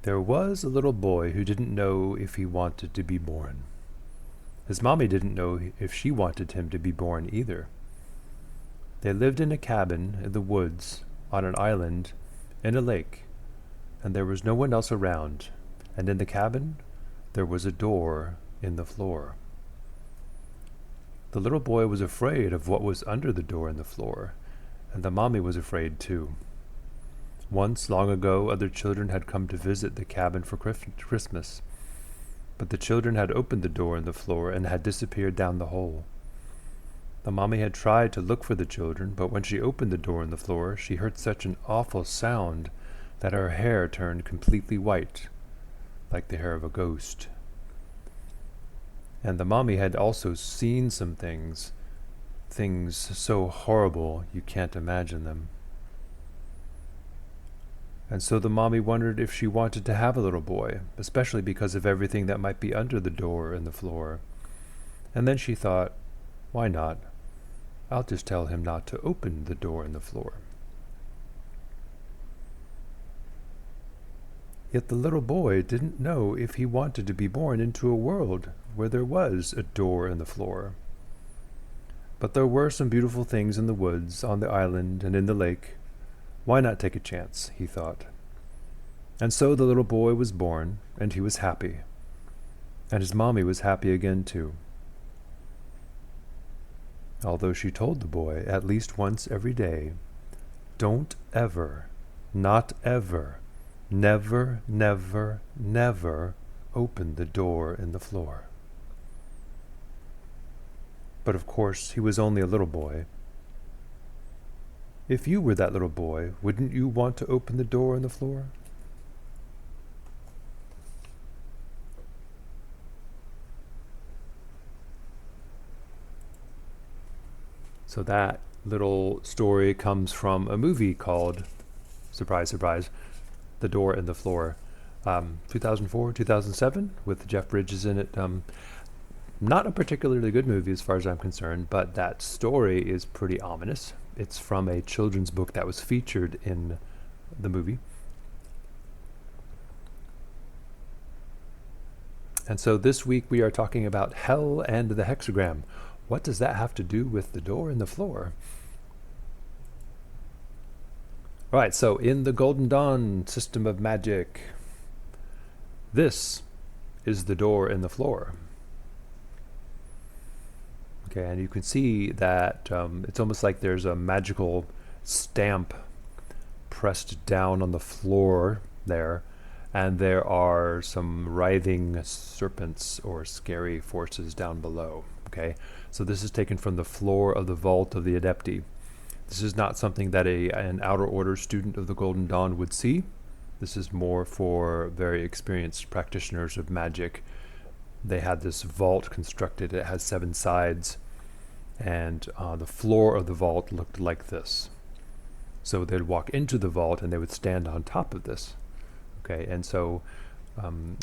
There was a little boy who didn't know if he wanted to be born. His mommy didn't know if she wanted him to be born either. They lived in a cabin in the woods, on an island, in a lake, and there was no one else around, and in the cabin there was a door in the floor. The little boy was afraid of what was under the door in the floor, and the mommy was afraid too. Once, long ago, other children had come to visit the cabin for Christmas, but the children had opened the door in the floor and had disappeared down the hole. The mommy had tried to look for the children, but when she opened the door in the floor, she heard such an awful sound that her hair turned completely white, like the hair of a ghost. And the mommy had also seen some things so horrible you can't imagine them. And so the mommy wondered if she wanted to have a little boy, especially because of everything that might be under the door and the floor. And then she thought, why not? I'll just tell him not to open the door and the floor. Yet the little boy didn't know if he wanted to be born into a world where there was a door in the floor. But there were some beautiful things in the woods, on the island, and in the lake. Why not take a chance, he thought. And so the little boy was born, and he was happy. And his mommy was happy again too. Although she told the boy at least once every day, don't ever, not ever, never, never, never open the door in the floor. But of course, he was only a little boy. If you were that little boy, wouldn't you want to open the door in the floor? So that little story comes from a movie called, surprise, surprise, The Door in the Floor, 2004, 2007, with Jeff Bridges in it. Not a particularly good movie as far as I'm concerned, but that story is pretty ominous. It's from a children's book that was featured in the movie. And so this week we are talking about hell and the hexagram. What does that have to do with the door in the floor? All right, so in the Golden Dawn system of magic, this is the door in the floor. Okay, and you can see that it's almost like there's a magical stamp pressed down on the floor there, and there are some writhing serpents or scary forces down below. Okay, so this is taken from the floor of the vault of the Adepti. This is not something that an outer order student of the Golden Dawn would see. This is more for very experienced practitioners of magic. They had this vault constructed. It has 7 sides, and the floor of the vault looked like this. So they'd walk into the vault and they would stand on top of this. Okay, and so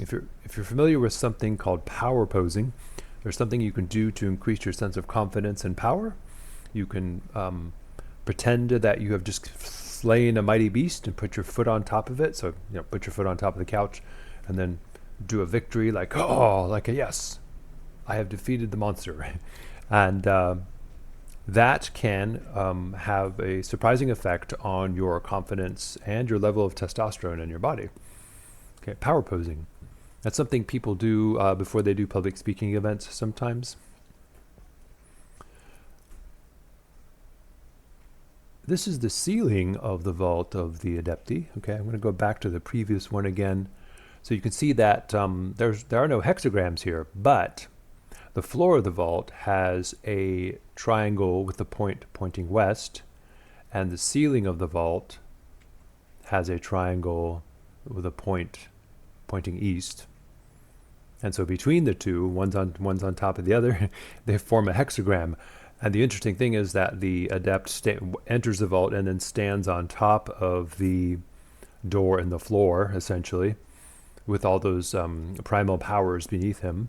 if you're familiar with something called power posing, there's something you can do to increase your sense of confidence and power. You can pretend that you have just slain a mighty beast and put your foot on top of it. So put your foot on top of the couch, and then do a victory like a yes, I have defeated the monster. And that can have a surprising effect on your confidence and your level of testosterone in your body. Okay, power posing. That's something people do before they do public speaking events sometimes. This is the ceiling of the vault of the Adepti. Okay, I'm going to go back to the previous one again. So you can see that there are no hexagrams here, but the floor of the vault has a triangle with the point pointing west, and the ceiling of the vault has a triangle with a point pointing east. And so between the two, one's on top of the other, they form a hexagram. And the interesting thing is that the adept enters the vault and then stands on top of the door in the floor, essentially, with all those primal powers beneath him,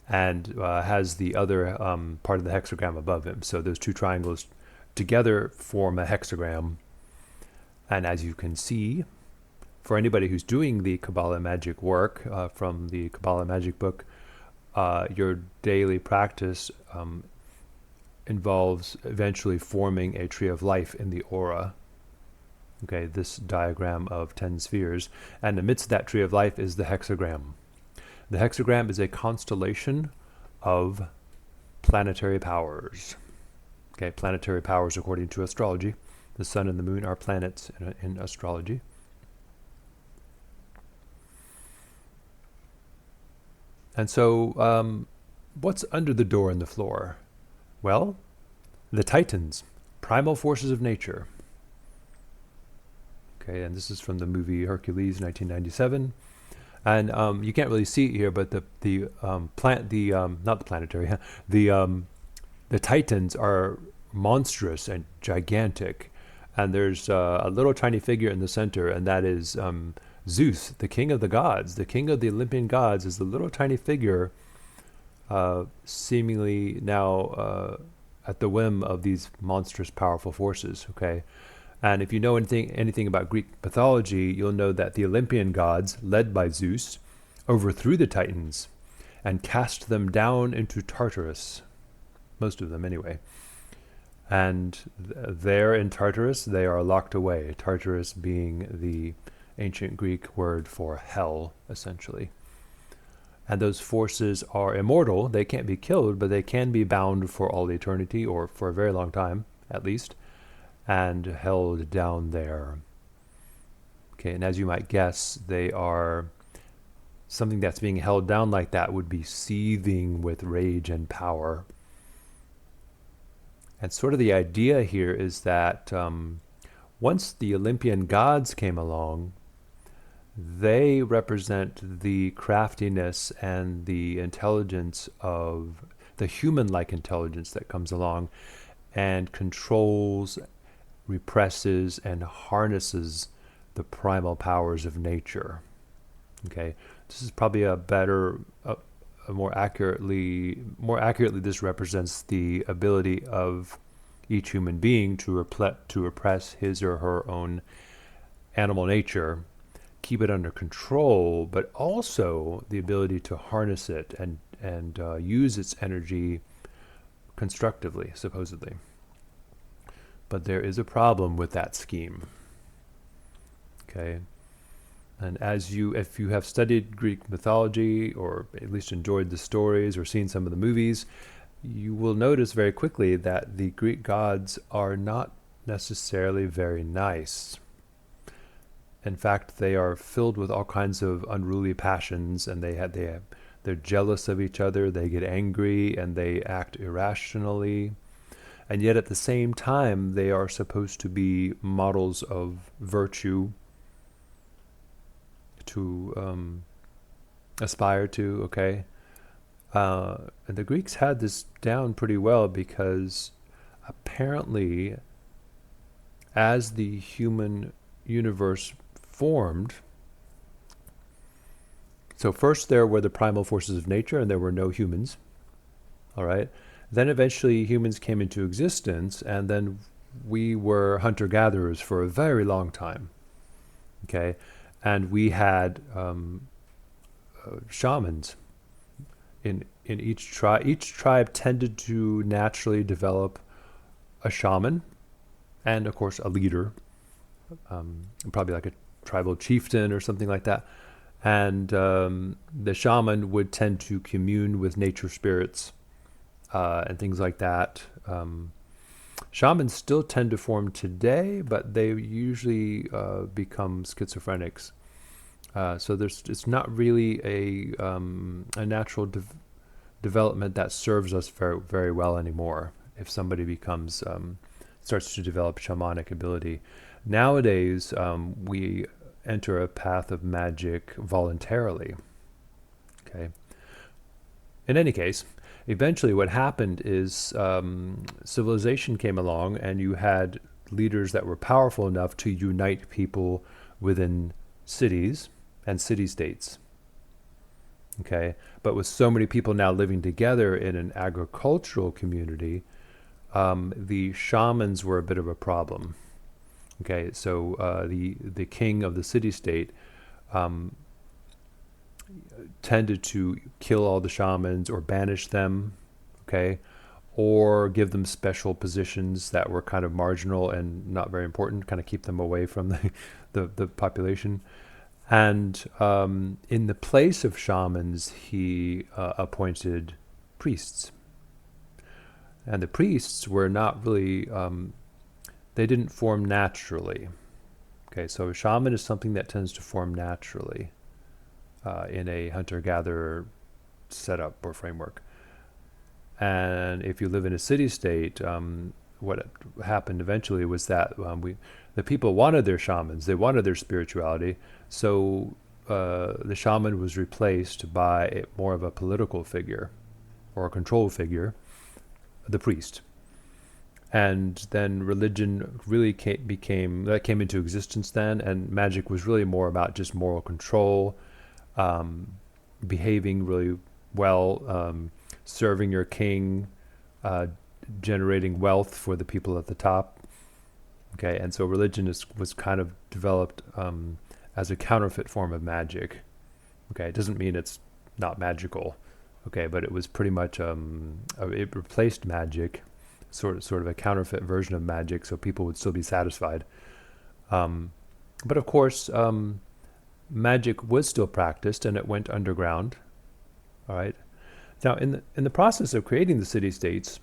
and has the other part of the hexagram above him. So those two triangles together form a hexagram. And as you can see, for anybody who's doing the Kabbalah magic work from the Kabbalah magic book, your daily practice involves eventually forming a tree of life in the aura. Okay, this diagram of 10 spheres. And amidst that tree of life is the hexagram. The hexagram is a constellation of planetary powers. Okay, planetary powers according to astrology. The sun and the moon are planets in astrology. And so, what's under the door and the floor? Well, the Titans, primal forces of nature. Okay, and this is from the movie Hercules, 1997. And you can't really see it here, but not the planetary, the Titans are monstrous and gigantic. And there's a little tiny figure in the center, and that is Zeus, the king of the gods. The king of the Olympian gods is the little tiny figure, seemingly now at the whim of these monstrous, powerful forces. Okay, and if you know anything about Greek mythology, you'll know that the Olympian gods, led by Zeus, overthrew the Titans and cast them down into Tartarus. Most of them, anyway. And there in Tartarus, they are locked away. Tartarus being the ancient Greek word for hell, essentially. And those forces are immortal. They can't be killed, but they can be bound for all eternity, or for a very long time, at least, and held down there. Okay, and as you might guess, they are something that's being held down like that would be seething with rage and power. And sort of the idea here is that once the Olympian gods came along, they represent the craftiness and the intelligence of the human-like intelligence that comes along and controls, represses, and harnesses the primal powers of nature. Okay, this is probably more accurately, this represents the ability of each human being to repress his or her own animal nature, keep it under control, but also the ability to harness it and use its energy constructively, supposedly. But there is a problem with that scheme. Okay. And if you have studied Greek mythology, or at least enjoyed the stories or seen some of the movies, you will notice very quickly that the Greek gods are not necessarily very nice. In fact, they are filled with all kinds of unruly passions, and they're jealous of each other, they get angry, and they act irrationally. And yet at the same time, they are supposed to be models of virtue to aspire to, okay? And the Greeks had this down pretty well, because apparently as the human universe formed, so first there were the primal forces of nature and there were no humans, all right? Then eventually humans came into existence, and then we were hunter-gatherers for a very long time, okay? And we had shamans in each tribe. Each tribe tended to naturally develop a shaman, and of course a leader, probably like a tribal chieftain or something like that. And the shaman would tend to commune with nature spirits and things like that. Shamans still tend to form today, but they usually become schizophrenics. So it's not really a natural development that serves us very, very well anymore. If somebody starts to develop shamanic ability, nowadays we enter a path of magic voluntarily. Okay. In any case, eventually what happened is civilization came along, and you had leaders that were powerful enough to unite people within cities and city-states. Okay, but with so many people now living together in an agricultural community, the shamans were a bit of a problem. Okay, so the king of the city-state um, tended to kill all the shamans or banish them, okay, or give them special positions that were kind of marginal and not very important, kind of keep them away from the population. And in the place of shamans, he appointed priests. And the priests were not really, they didn't form naturally. Okay, so a shaman is something that tends to form naturally in a hunter-gatherer setup or framework. And if you live in a city-state, what happened eventually was that the people wanted their shamans, they wanted their spirituality, so the shaman was replaced by more of a political figure or a control figure, the priest. And then religion really came into existence then, and magic was really more about just moral control, behaving really well, serving your king, generating wealth for the people at the top. Okay, and so religion was kind of developed as a counterfeit form of magic. Okay, it doesn't mean it's not magical. Okay, but it was pretty much it replaced magic, sort of a counterfeit version of magic, so people would still be satisfied. But of course, magic was still practiced, and it went underground. All right. Now, in the process of creating the city-states,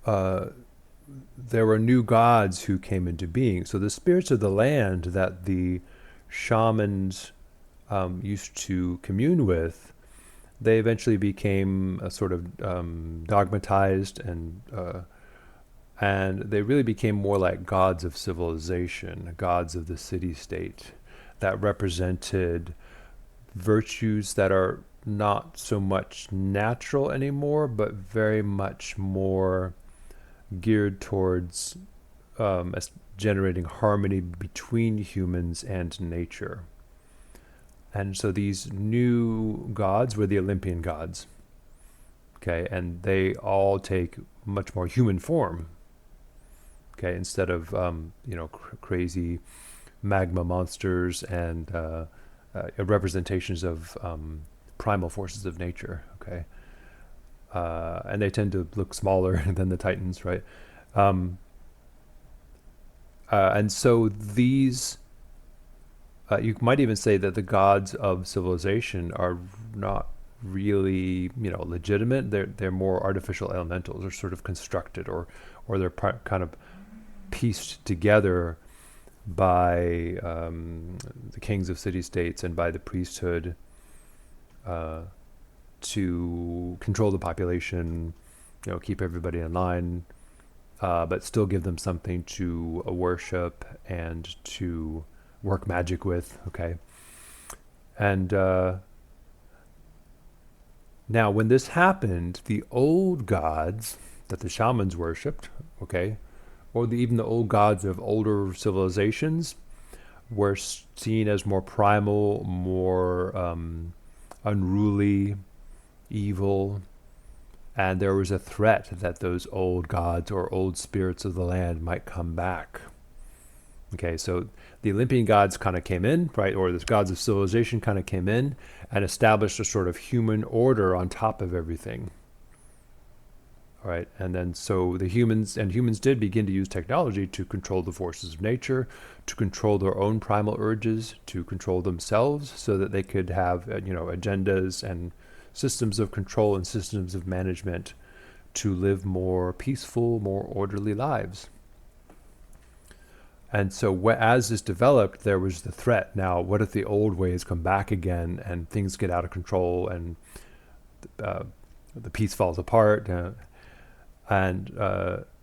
there were new gods who came into being. So the spirits of the land that the shamans used to commune with, they eventually became a sort of dogmatized, and they really became more like gods of civilization, gods of the city-state, that represented virtues that are not so much natural anymore, but very much more geared towards generating harmony between humans and nature. And so these new gods were the Olympian gods. Okay, and they all take much more human form. Okay, instead of crazy magma monsters and representations of primal forces of nature. Okay, and they tend to look smaller than the Titans, right? And so these, you might even say that the gods of civilization are not really, legitimate. They're more artificial elementals. They're sort of constructed, or they're kind of pieced together by the kings of city-states and by the priesthood to control the population, keep everybody in line, but still give them something to worship and to work magic with. Okay, and now when this happened, the old gods that the shamans worshipped, okay, or even the old gods of older civilizations, were seen as more primal, more unruly, evil, and there was a threat that those old gods or old spirits of the land might come back. Okay, so the Olympian gods kind of came in, right, or the gods of civilization kind of came in and established a sort of human order on top of everything. All right, and then so humans did begin to use technology to control the forces of nature, to control their own primal urges, to control themselves, so that they could have agendas and systems of control and systems of management to live more peaceful, more orderly lives. And so as this developed, there was the threat. Now, what if the old ways come back again and things get out of control and the peace falls apart?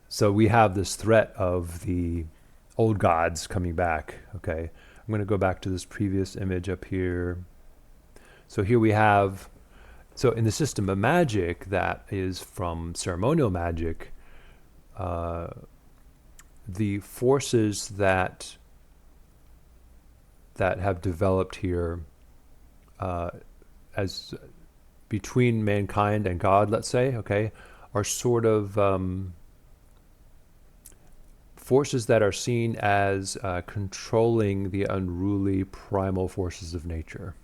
So we have this threat of the old gods coming back. Okay, I'm going to go back to this previous image up here. So here we have, so in the system of magic that is from ceremonial magic, the forces that have developed here as between mankind and God, let's say, okay, are sort of forces that are seen as controlling the unruly primal forces of nature.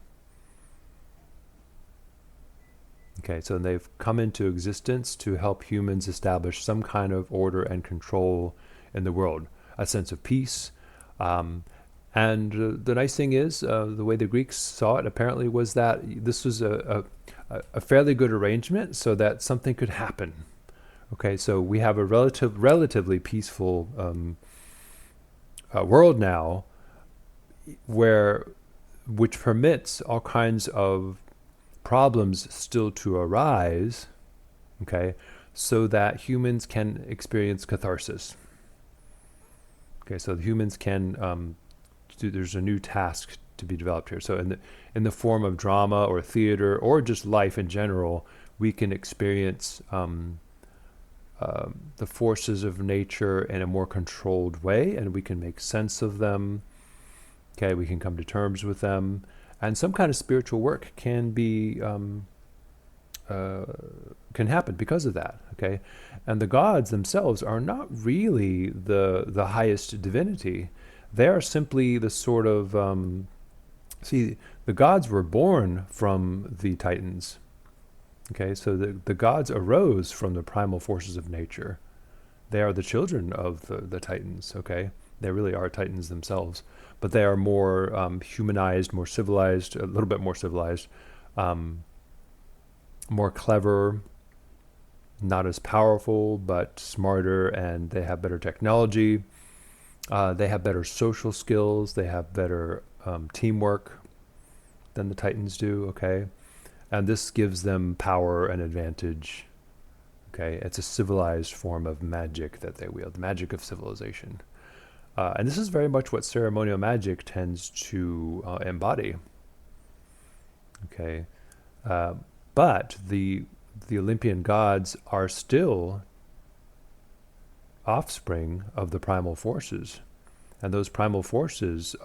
Okay, so they've come into existence to help humans establish some kind of order and control in the world, a sense of peace. And the nice thing is, the way the Greeks saw it apparently was that this was a fairly good arrangement so that something could happen. Okay, so we have a relatively peaceful world now, which permits all kinds of problems still to arise, okay, so that humans can experience catharsis. Okay, so the humans can there's a new task to be developed here. So in the form of drama or theater or just life in general, we can experience the forces of nature in a more controlled way, and we can make sense of them. Okay, we can come to terms with them, and some kind of spiritual work can be can happen because of that. Okay, and the gods themselves are not really the highest divinity. They are simply the sort of see, the gods were born from the Titans. Okay, so the gods arose from the primal forces of nature. They are the children of the Titans, okay? They really are Titans themselves. But they are more humanized, more civilized, a little bit more civilized, more clever, not as powerful, but smarter, and they have better technology. They have better social skills. They have better teamwork than the Titans do, okay? And this gives them power and advantage. Okay, it's a civilized form of magic that they wield, the magic of civilization. And this is very much what ceremonial magic tends to embody. Okay, but the Olympian gods are still offspring of the primal forces, and those primal forces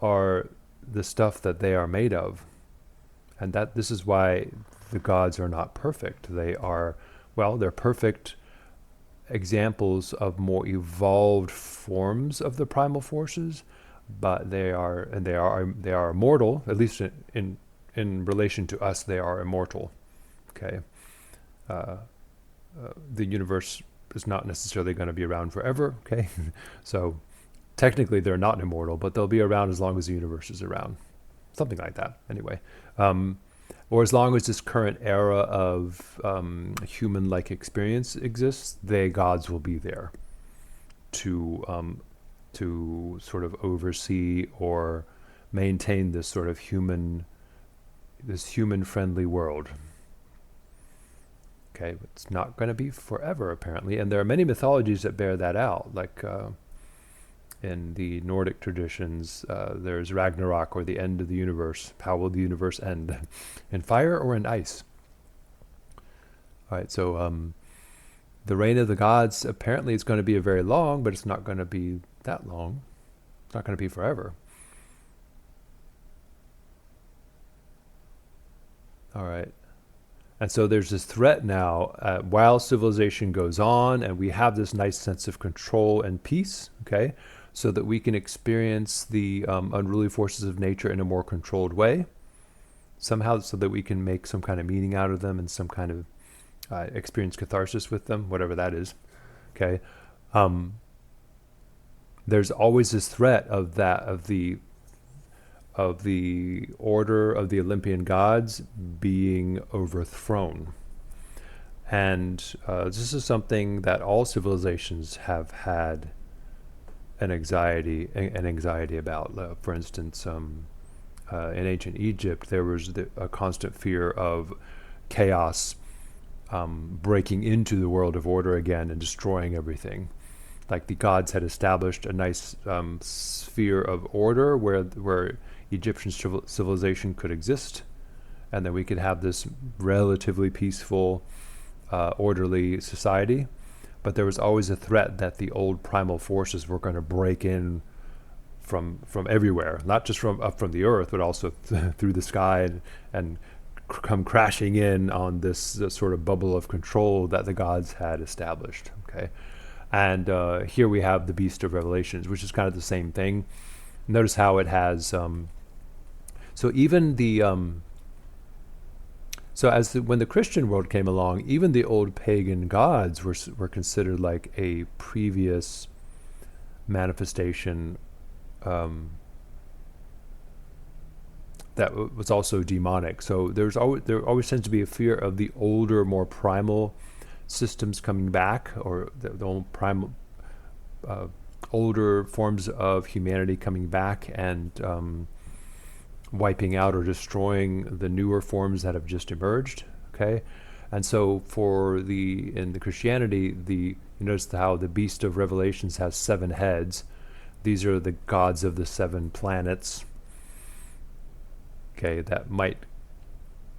are the stuff that they are made of. And that this is why the gods are not perfect. They are, well, they're perfect examples of more evolved forms of the primal forces, but they are immortal. At least in relation to us, they are immortal. Okay, the universe is not necessarily going to be around forever. Okay, so technically they're not immortal, but they'll be around as long as the universe is around. Something like that, anyway. Or as long as this current era of human-like experience exists, the gods will be there to sort of oversee or maintain this sort of human-friendly world. Okay, but it's not going to be forever, apparently, and there are many mythologies that bear that out, like. In the Nordic traditions, there's Ragnarok, or the end of the universe. How will the universe end? In fire or in ice? All right, so the reign of the gods, apparently it's going to be a very long, but it's not going to be that long. It's not going to be forever. All right. And so there's this threat now, while civilization goes on, and we have this nice sense of control and peace, okay? So that we can experience the unruly forces of nature in a more controlled way, somehow, so that we can make some kind of meaning out of them and some kind of experience catharsis with them, whatever that is. Okay, there's always this threat of the order of the Olympian gods being overthrown, and this is something that all civilizations have had an anxiety about. For instance, in ancient Egypt, there was a constant fear of chaos breaking into the world of order again and destroying everything. Like the gods had established a nice sphere of order where Egyptian civilization could exist, and then we could have this relatively peaceful, orderly society. But there was always a threat that the old primal forces were going to break in from everywhere, not just from up from the earth, but also through the sky, and come crashing in on this sort of bubble of control that the gods had established. Okay, And here we have the Beast of Revelations, which is kind of the same thing. Notice how it has. So even the when the Christian world came along, even the old pagan gods were considered like a previous manifestation that was also demonic. So there always tends to be a fear of the older, more primal systems coming back, or the old primal, older forms of humanity coming back and wiping out or destroying the newer forms that have just emerged. Okay, and so in the Christianity, you notice how the Beast of Revelations has 7 heads. These are the gods of the 7 planets. Okay, that might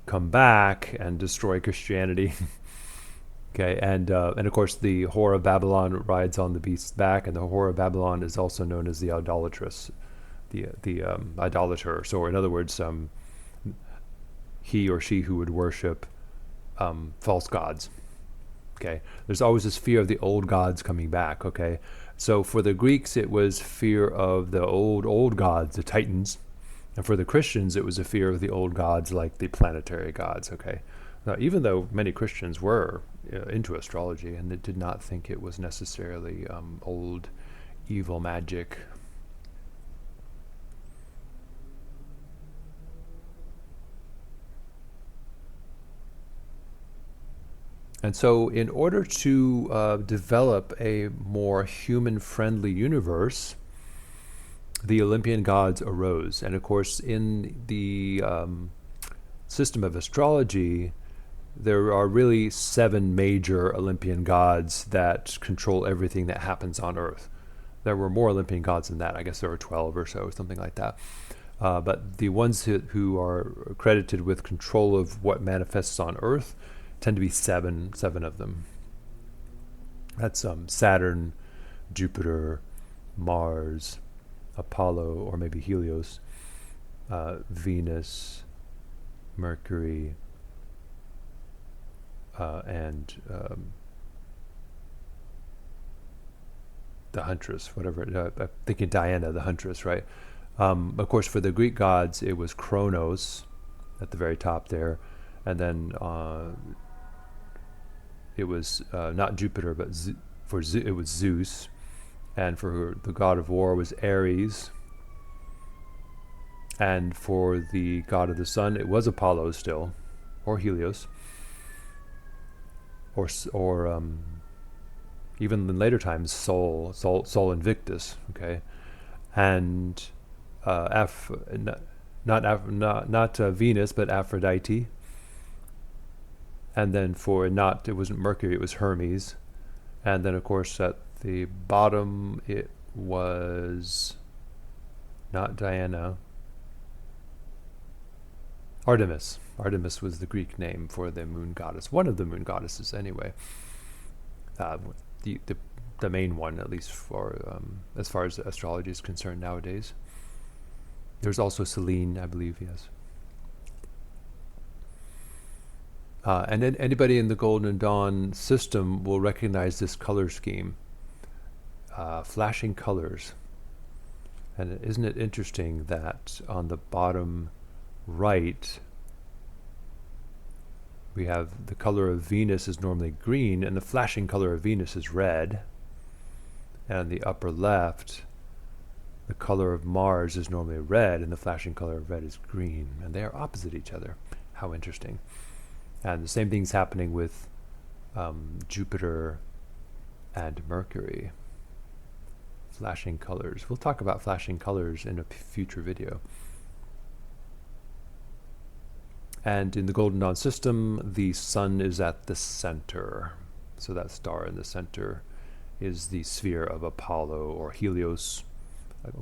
come back and destroy Christianity. Okay, and of course the whore of Babylon rides on the beast's back, and the whore of Babylon is also known as the idolatress, the idolater. So in other words, he or she who would worship false gods. Okay, there's always this fear of the old gods coming back. Okay, so for the Greeks it was fear of the old gods, the Titans, and for the Christians it was a fear of the old gods like the planetary gods. Okay, now even though many Christians were into astrology and they did not think it was necessarily old evil magic. And so in order to develop a more human-friendly universe, the Olympian gods arose. And of course, in the system of astrology, there are really 7 major Olympian gods that control everything that happens on Earth. There were more Olympian gods than that. I guess there were 12 or so, something like that. But the ones who are credited with control of what manifests on Earth tend to be seven of them. That's Saturn, Jupiter, Mars, Apollo, or maybe Helios, Venus, Mercury, and the Huntress, whatever. I'm thinking Diana, the Huntress, right? Of course, for the Greek gods, it was Kronos at the very top there, and then it was not Jupiter, but it was Zeus, and for the god of war was Ares, and for the god of the sun it was Apollo still, or Helios, or even in later times Sol Invictus. Okay, and not Venus, but Aphrodite. And then it wasn't Mercury, it was Hermes. And then of course at the bottom it was not Diana, Artemis. Artemis was the Greek name for the moon goddess, one of the moon goddesses anyway. The main one, at least for as far as astrology is concerned nowadays. There's also Selene, I believe, yes. And then anybody in the Golden Dawn system will recognize this color scheme, flashing colors. And isn't it interesting that on the bottom right, we have the color of Venus is normally green, and the flashing color of Venus is red. And on the upper left, the color of Mars is normally red, and the flashing color of red is green. And they are opposite each other. How interesting. And the same thing's happening with Jupiter and Mercury. Flashing colors. We'll talk about flashing colors in a future video. And in the Golden Dawn system, the sun is at the center. So that star in the center is the sphere of Apollo or Helios,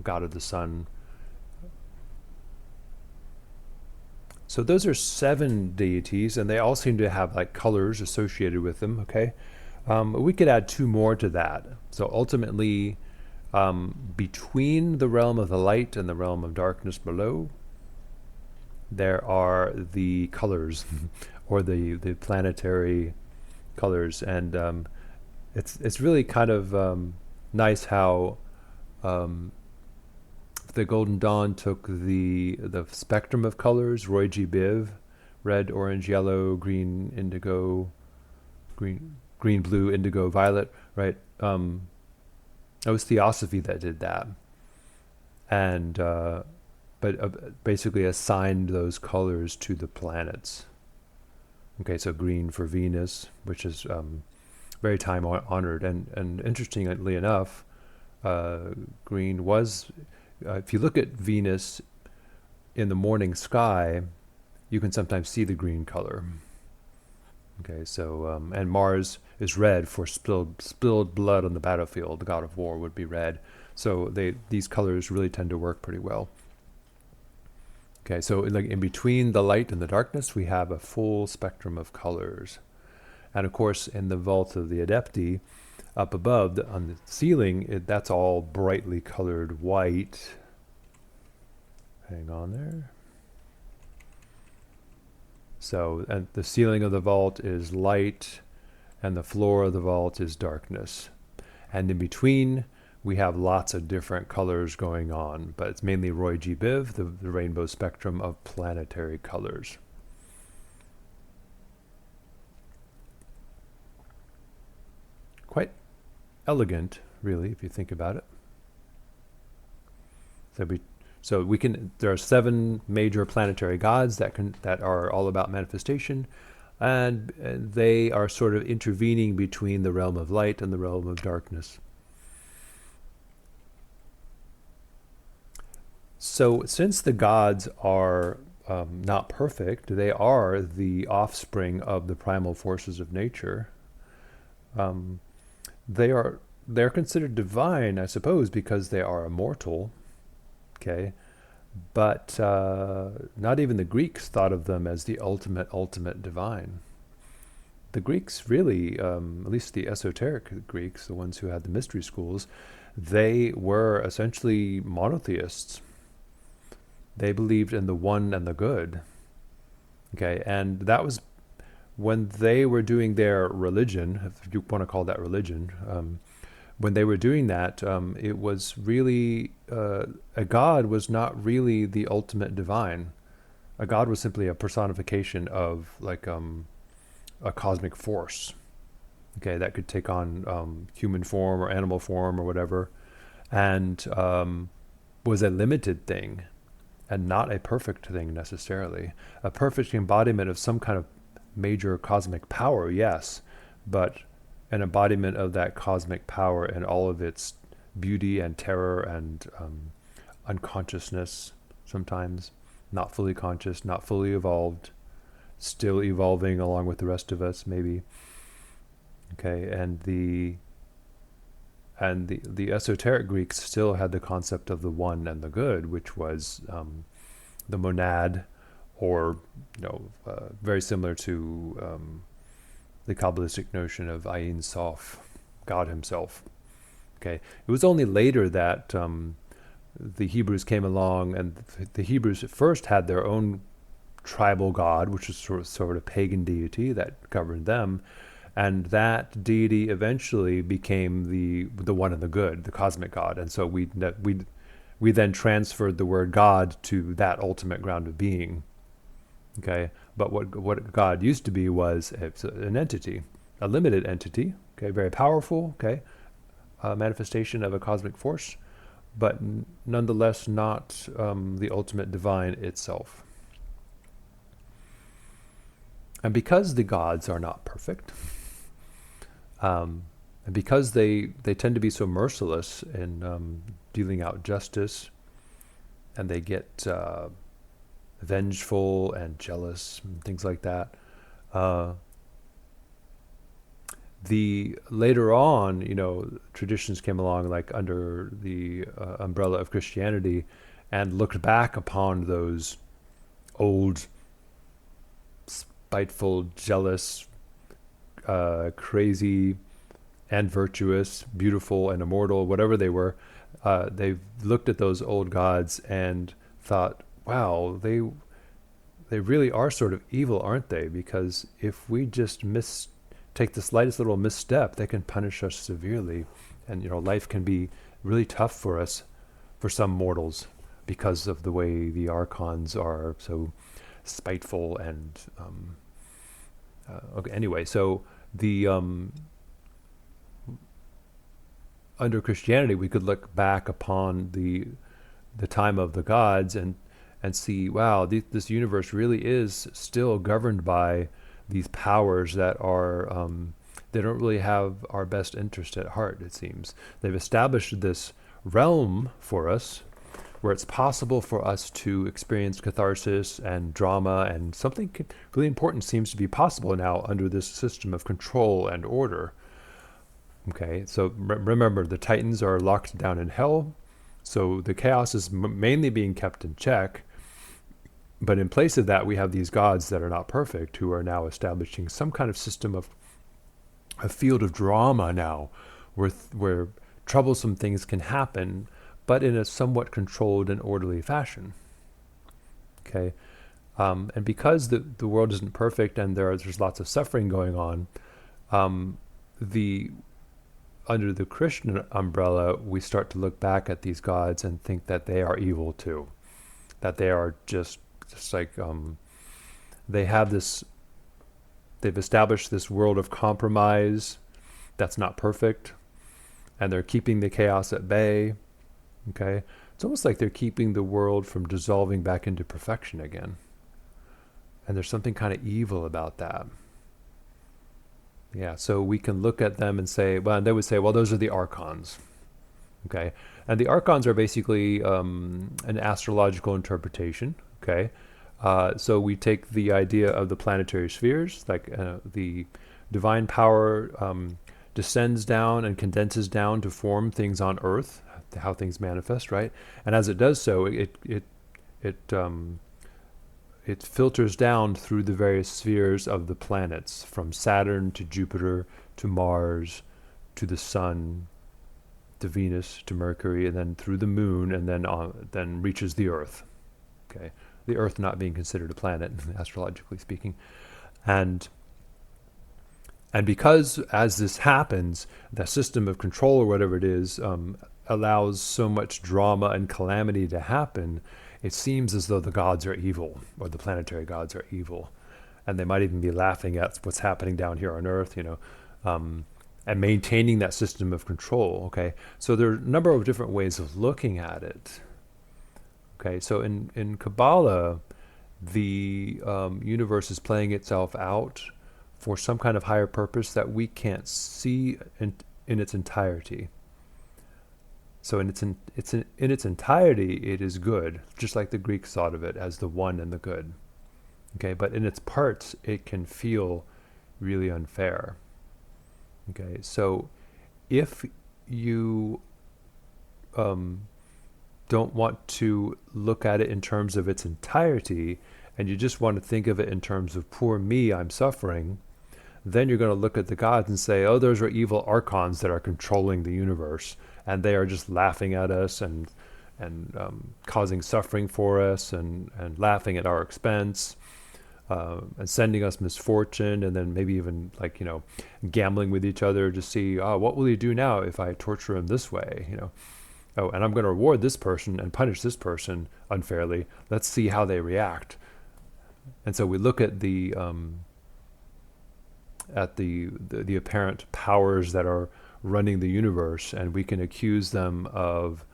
god of the sun. So those are 7 deities, and they all seem to have like colors associated with them. Okay, we could add 2 more to that. So ultimately, between the realm of the light and the realm of darkness below, there are the colors, or the planetary colors, and it's really kind of nice how the Golden Dawn took the spectrum of colors, Roy G. Biv, red, orange, yellow, green, indigo, green, blue, indigo, violet, right? It was Theosophy that did that, and but basically assigned those colors to the planets. Okay, so green for Venus, which is very time honored, and interestingly enough, green was. If you look at Venus in the morning sky, you can sometimes see the green color. Okay, so and Mars is red for spilled blood on the battlefield. The god of war would be red. So these colors really tend to work pretty well. Okay, so like in between the light and the darkness, we have a full spectrum of colors. And of course, in the vault of the Adepti, up above on the ceiling, that's all brightly colored white. Hang on there. So, and the ceiling of the vault is light, and the floor of the vault is darkness. And in between, we have lots of different colors going on, but it's mainly Roy G. Biv, the rainbow spectrum of planetary colors. Quite elegant, really, if you think about it. So we can. There are 7 major planetary gods that are all about manifestation, and they are sort of intervening between the realm of light and the realm of darkness. So since the gods are not perfect, they are the offspring of the primal forces of nature. Um, they're considered divine, I suppose, because they are immortal. Okay, but not even the Greeks thought of them as the ultimate divine. The Greeks really, at least the esoteric Greeks, the ones who had the mystery schools, they were essentially monotheists. They believed in the one and the good. Okay, and that was when they were doing their religion, if you want to call that religion. When they were doing that, it was really a god was not really the ultimate divine. A god was simply a personification of like a cosmic force. Okay, that could take on human form or animal form or whatever, and was a limited thing and not a perfect thing necessarily. A perfect embodiment of some kind of major cosmic power, yes, but an embodiment of that cosmic power and all of its beauty and terror and unconsciousness sometimes, not fully conscious, not fully evolved, still evolving along with the rest of us maybe. Okay, and the esoteric Greeks still had the concept of the one and the good, which was the monad, or very similar to the Kabbalistic notion of Ein Sof, God Himself. Okay, it was only later that the Hebrews came along, and the Hebrews at first had their own tribal god, which was sort of pagan deity that governed them, and that deity eventually became the one and the good, the cosmic God. And so we then transferred the word God to that ultimate ground of being. Okay, but what God used to be was an entity, a limited entity. Okay, very powerful. Okay, a manifestation of a cosmic force, but nonetheless not the ultimate divine itself. And because the gods are not perfect, and because they tend to be so merciless in dealing out justice, and they get vengeful and jealous and things like that. The later on, traditions came along like under the umbrella of Christianity, and looked back upon those old, spiteful, jealous, crazy, and virtuous, beautiful and immortal, whatever they were. They looked at those old gods and thought, wow, they really are sort of evil, aren't they? Because if we just take the slightest little misstep, they can punish us severely. And, life can be really tough for us, for some mortals, because of the way the archons are so spiteful and, okay, anyway, so the, under Christianity, we could look back upon the time of the gods and see, wow, this universe really is still governed by these powers that are, they don't really have our best interest at heart, it seems. They've established this realm for us where it's possible for us to experience catharsis and drama, and something really important seems to be possible now under this system of control and order. Okay, so remember, the Titans are locked down in hell, so the chaos is mainly being kept in check. But in place of that, we have these gods that are not perfect, who are now establishing some kind of system of a field of drama now, where troublesome things can happen, but in a somewhat controlled and orderly fashion. Okay, and because the world isn't perfect and there's lots of suffering going on, under the Christian umbrella, we start to look back at these gods and think that they are evil too, that they are just like they've established this world of compromise that's not perfect, and they're keeping the chaos at bay. Okay, it's almost like they're keeping the world from dissolving back into perfection again, and there's something kind of evil about that. Yeah, so we can look at them and say, well, and they would say, well, those are the archons. Okay, and the archons are basically an astrological interpretation. Okay, so we take the idea of the planetary spheres, like the divine power descends down and condenses down to form things on Earth, how things manifest, right? And as it does so, it filters down through the various spheres of the planets, from Saturn to Jupiter to Mars to the Sun to Venus to Mercury, and then through the Moon, and then reaches the Earth. Okay, the Earth not being considered a planet, astrologically speaking, and because as this happens, the system of control or whatever it is allows so much drama and calamity to happen. It seems as though the gods are evil, or the planetary gods are evil, and they might even be laughing at what's happening down here on Earth, and maintaining that system of control. Okay, so there are a number of different ways of looking at it. Okay, so in Kabbalah, the universe is playing itself out for some kind of higher purpose that we can't see in its entirety. So in its entirety, it is good, just like the Greeks thought of it as the one and the good. Okay, but in its parts, it can feel really unfair. Okay, so if you don't want to look at it in terms of its entirety, and you just want to think of it in terms of poor me, I'm suffering, then you're going to look at the gods and say, oh, those are evil archons that are controlling the universe, and they are just laughing at us and causing suffering for us and laughing at our expense, and sending us misfortune, and then maybe even gambling with each other to see, oh, what will he do now if I torture him this way? Oh, and I'm going to reward this person and punish this person unfairly. Let's see how they react. And so we look at the apparent powers that are running the universe, and we can accuse them of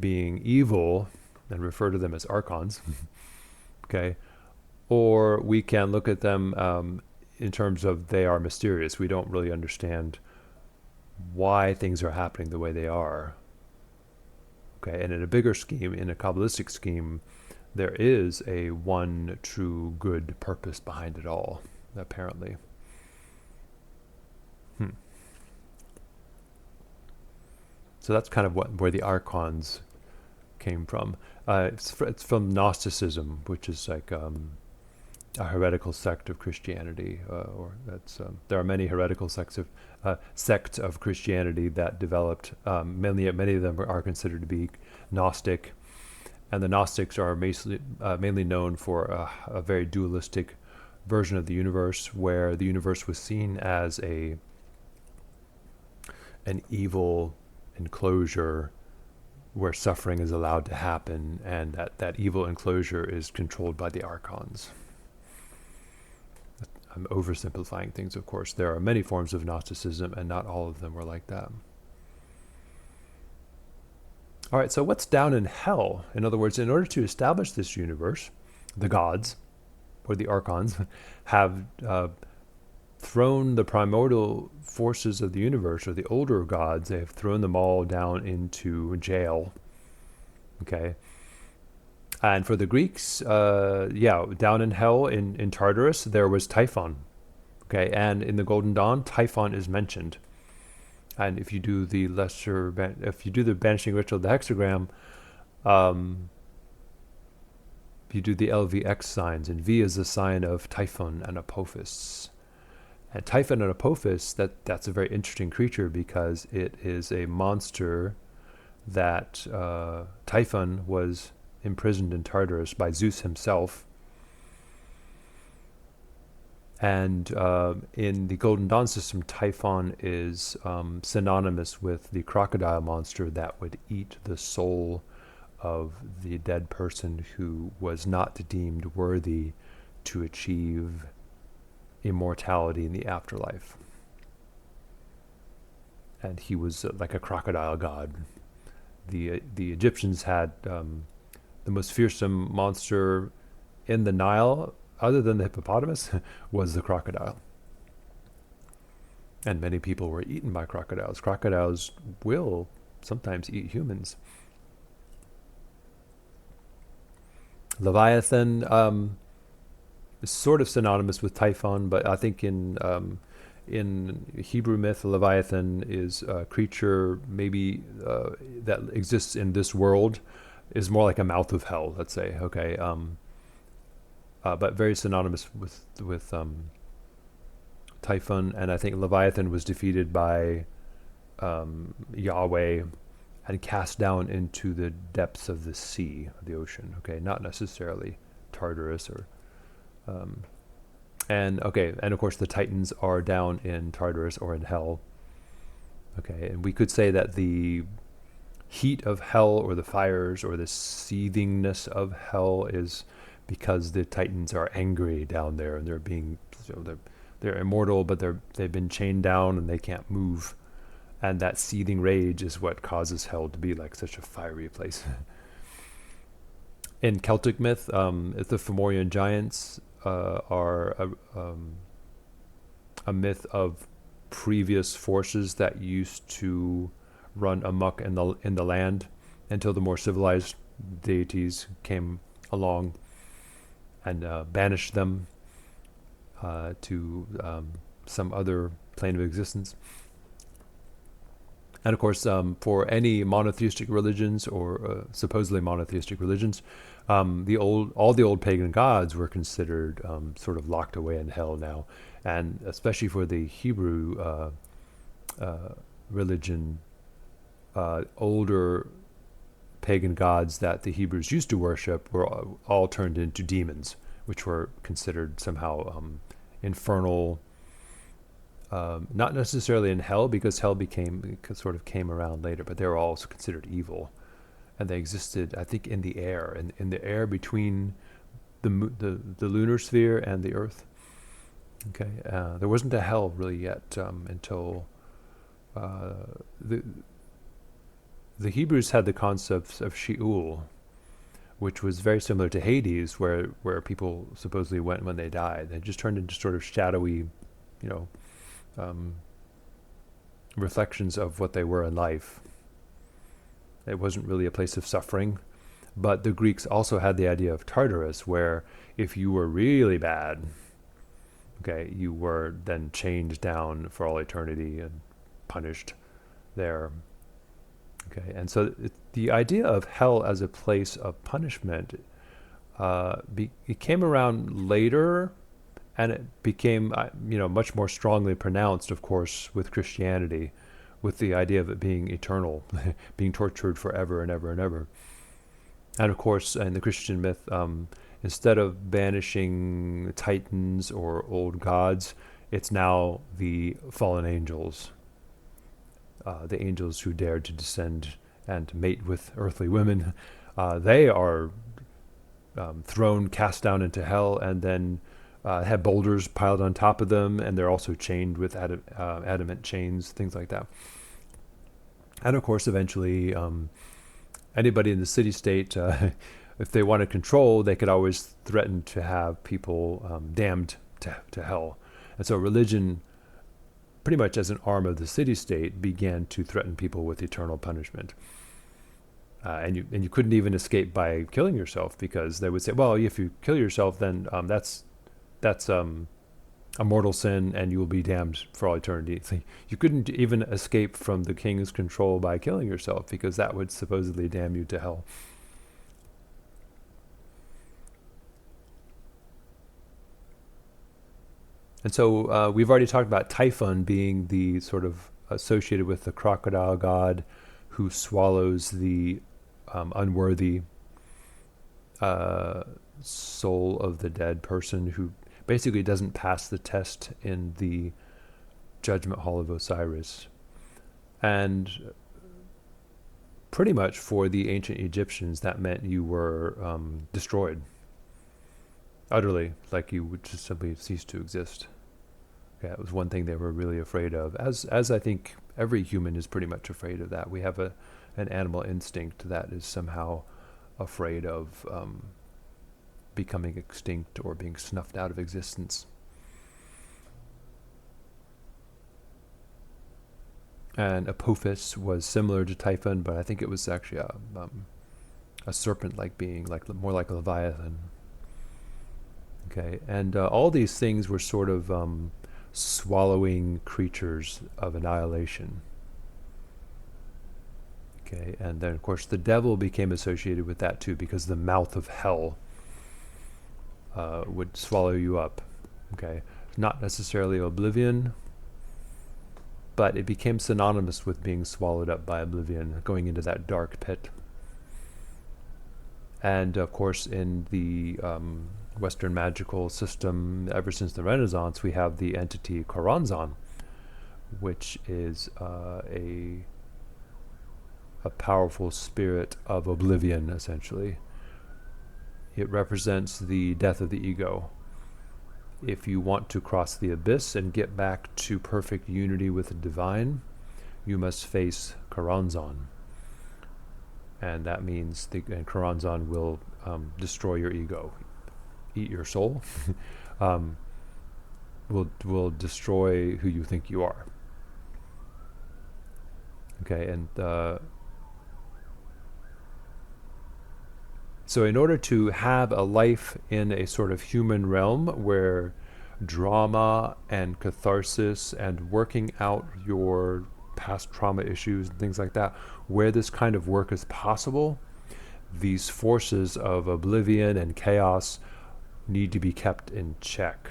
being evil and refer to them as archons. Okay, or we can look at them in terms of they are mysterious. We don't really understand why things are happening the way they are. Okay, and in a bigger scheme, in a Kabbalistic scheme, there is a one true good purpose behind it all, apparently. So that's kind of where the archons came from. It's from Gnosticism, which is like a heretical sect of Christianity, there are many heretical sects of Christianity that developed. Many of them are considered to be Gnostic, and the Gnostics are mainly known for a very dualistic version of the universe where the universe was seen as an evil enclosure where suffering is allowed to happen, and that evil enclosure is controlled by the archons. I'm oversimplifying things, of course. There are many forms of Gnosticism, and not all of them were like that. All right, so what's down in hell? In other words, in order to establish this universe, the gods, or the archons, have thrown the primordial forces of the universe, or the older gods, they have thrown them all down into jail. Okay. And for the Greeks, down in hell in Tartarus, there was Typhon. Okay. And in the Golden Dawn, Typhon is mentioned. And if you do the banishing ritual of the hexagram, you do the LVX signs, and V is the sign of Typhon and Apophis. And Typhon and Apophis, that's a very interesting creature because it is a monster that Typhon was imprisoned in Tartarus by Zeus himself. And in the Golden Dawn system, Typhon is synonymous with the crocodile monster that would eat the soul of the dead person who was not deemed worthy to achieve immortality in the afterlife. And he was like a crocodile god. The Egyptians had the most fearsome monster in the Nile, other than the hippopotamus, was the crocodile. And many people were eaten by crocodiles. Crocodiles will sometimes eat humans. Leviathan is sort of synonymous with Typhon, but I think in Hebrew myth, Leviathan is a creature maybe that exists in this world, is more like a mouth of hell, let's say. Okay, but very synonymous with Typhon, and I think Leviathan was defeated by Yahweh and cast down into the depths of the sea, the ocean. Okay, not necessarily Tartarus or and of course the Titans are down in Tartarus or in hell. Okay, and we could say that the heat of hell or the fires or the seethingness of hell is because the Titans are angry down there, and they're being they're immortal, but they've been chained down and they can't move, and that seething rage is what causes hell to be like such a fiery place. In Celtic myth, the Fomorian giants are a myth of previous forces that used to run amok in the land until the more civilized deities came along and banished them to some other plane of existence. And of course, for any monotheistic religions or supposedly monotheistic religions, all the old pagan gods were considered sort of locked away in hell now, and especially for the Hebrew religion, older pagan gods that the Hebrews used to worship were all turned into demons, which were considered somehow infernal. Not necessarily in hell, because hell came around later, but they were also considered evil, and they existed, I think, in the air, in the air between the lunar sphere and the Earth. Okay, there wasn't a hell really yet until the Hebrews had the concepts of Sheol, which was very similar to Hades, where people supposedly went when they died. They just turned into sort of shadowy, reflections of what they were in life. It wasn't really a place of suffering. But the Greeks also had the idea of Tartarus, where if you were really bad, okay, you were then chained down for all eternity and punished there. Okay, and so the idea of hell as a place of punishment, it came around later, and it became, much more strongly pronounced, of course, with Christianity, with the idea of it being eternal, being tortured forever and ever and ever. And of course, in the Christian myth, instead of banishing titans or old gods, it's now the fallen angels, the angels who dared to descend and mate with earthly women. They are thrown, cast down into hell, and then have boulders piled on top of them, and they're also chained with adamant chains, things like that. And of course, eventually, anybody in the city-state, if they wanted control, they could always threaten to have people damned to hell. And so religion, pretty much as an arm of the city-state, began to threaten people with eternal punishment. And you couldn't even escape by killing yourself, because they would say, well, if you kill yourself, then that's a mortal sin, and you will be damned for all eternity. So you couldn't even escape from the king's control by killing yourself, because that would supposedly damn you to hell. And so we've already talked about Typhon being the sort of associated with the crocodile god who swallows the unworthy soul of the dead person, who basically doesn't pass the test in the judgment hall of Osiris. And pretty much for the ancient Egyptians, that meant you were destroyed utterly, like you would just simply cease to exist. Okay, that was one thing they were really afraid of, as I think every human is pretty much afraid of that. We have an animal instinct that is somehow afraid of becoming extinct or being snuffed out of existence. And Apophis was similar to Typhon, but I think it was actually a serpent-like being, more like a leviathan. Okay, and all these things were sort of swallowing creatures of annihilation. Okay, and then of course the devil became associated with that too, because the mouth of hell would swallow you up. Okay, not necessarily oblivion, but it became synonymous with being swallowed up by oblivion, going into that dark pit. And of course, in the Western magical system, ever since the Renaissance, we have the entity Choronzon, which is a powerful spirit of oblivion, essentially. It represents the death of the ego. If you want to cross the abyss and get back to perfect unity with the divine, you must face Choronzon. And that means Choronzon will destroy your ego, eat your soul, will destroy who you think you are. Okay, and so in order to have a life in a sort of human realm where drama and catharsis and working out your past trauma issues and things like that, where this kind of work is possible, these forces of oblivion and chaos need to be kept in check.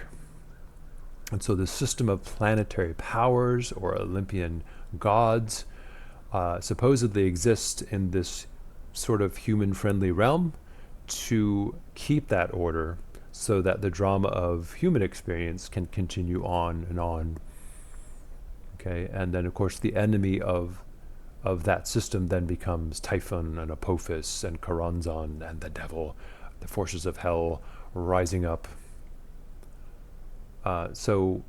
And so the system of planetary powers or Olympian gods supposedly exists in this sort of human-friendly realm to keep that order, so that the drama of human experience can continue on and on. Okay, and then of course the enemy of that system then becomes Typhon and Apophis and Choronzon and the devil, the forces of hell rising up. So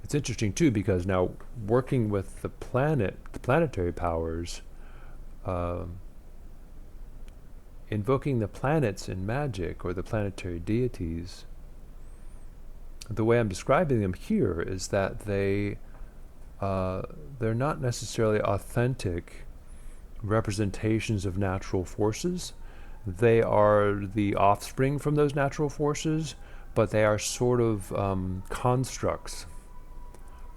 it's interesting too, because now working with the planetary powers, invoking the planets in magic or the planetary deities, the way I'm describing them here is that they're not necessarily authentic representations of natural forces. They are the offspring from those natural forces, but they are sort of constructs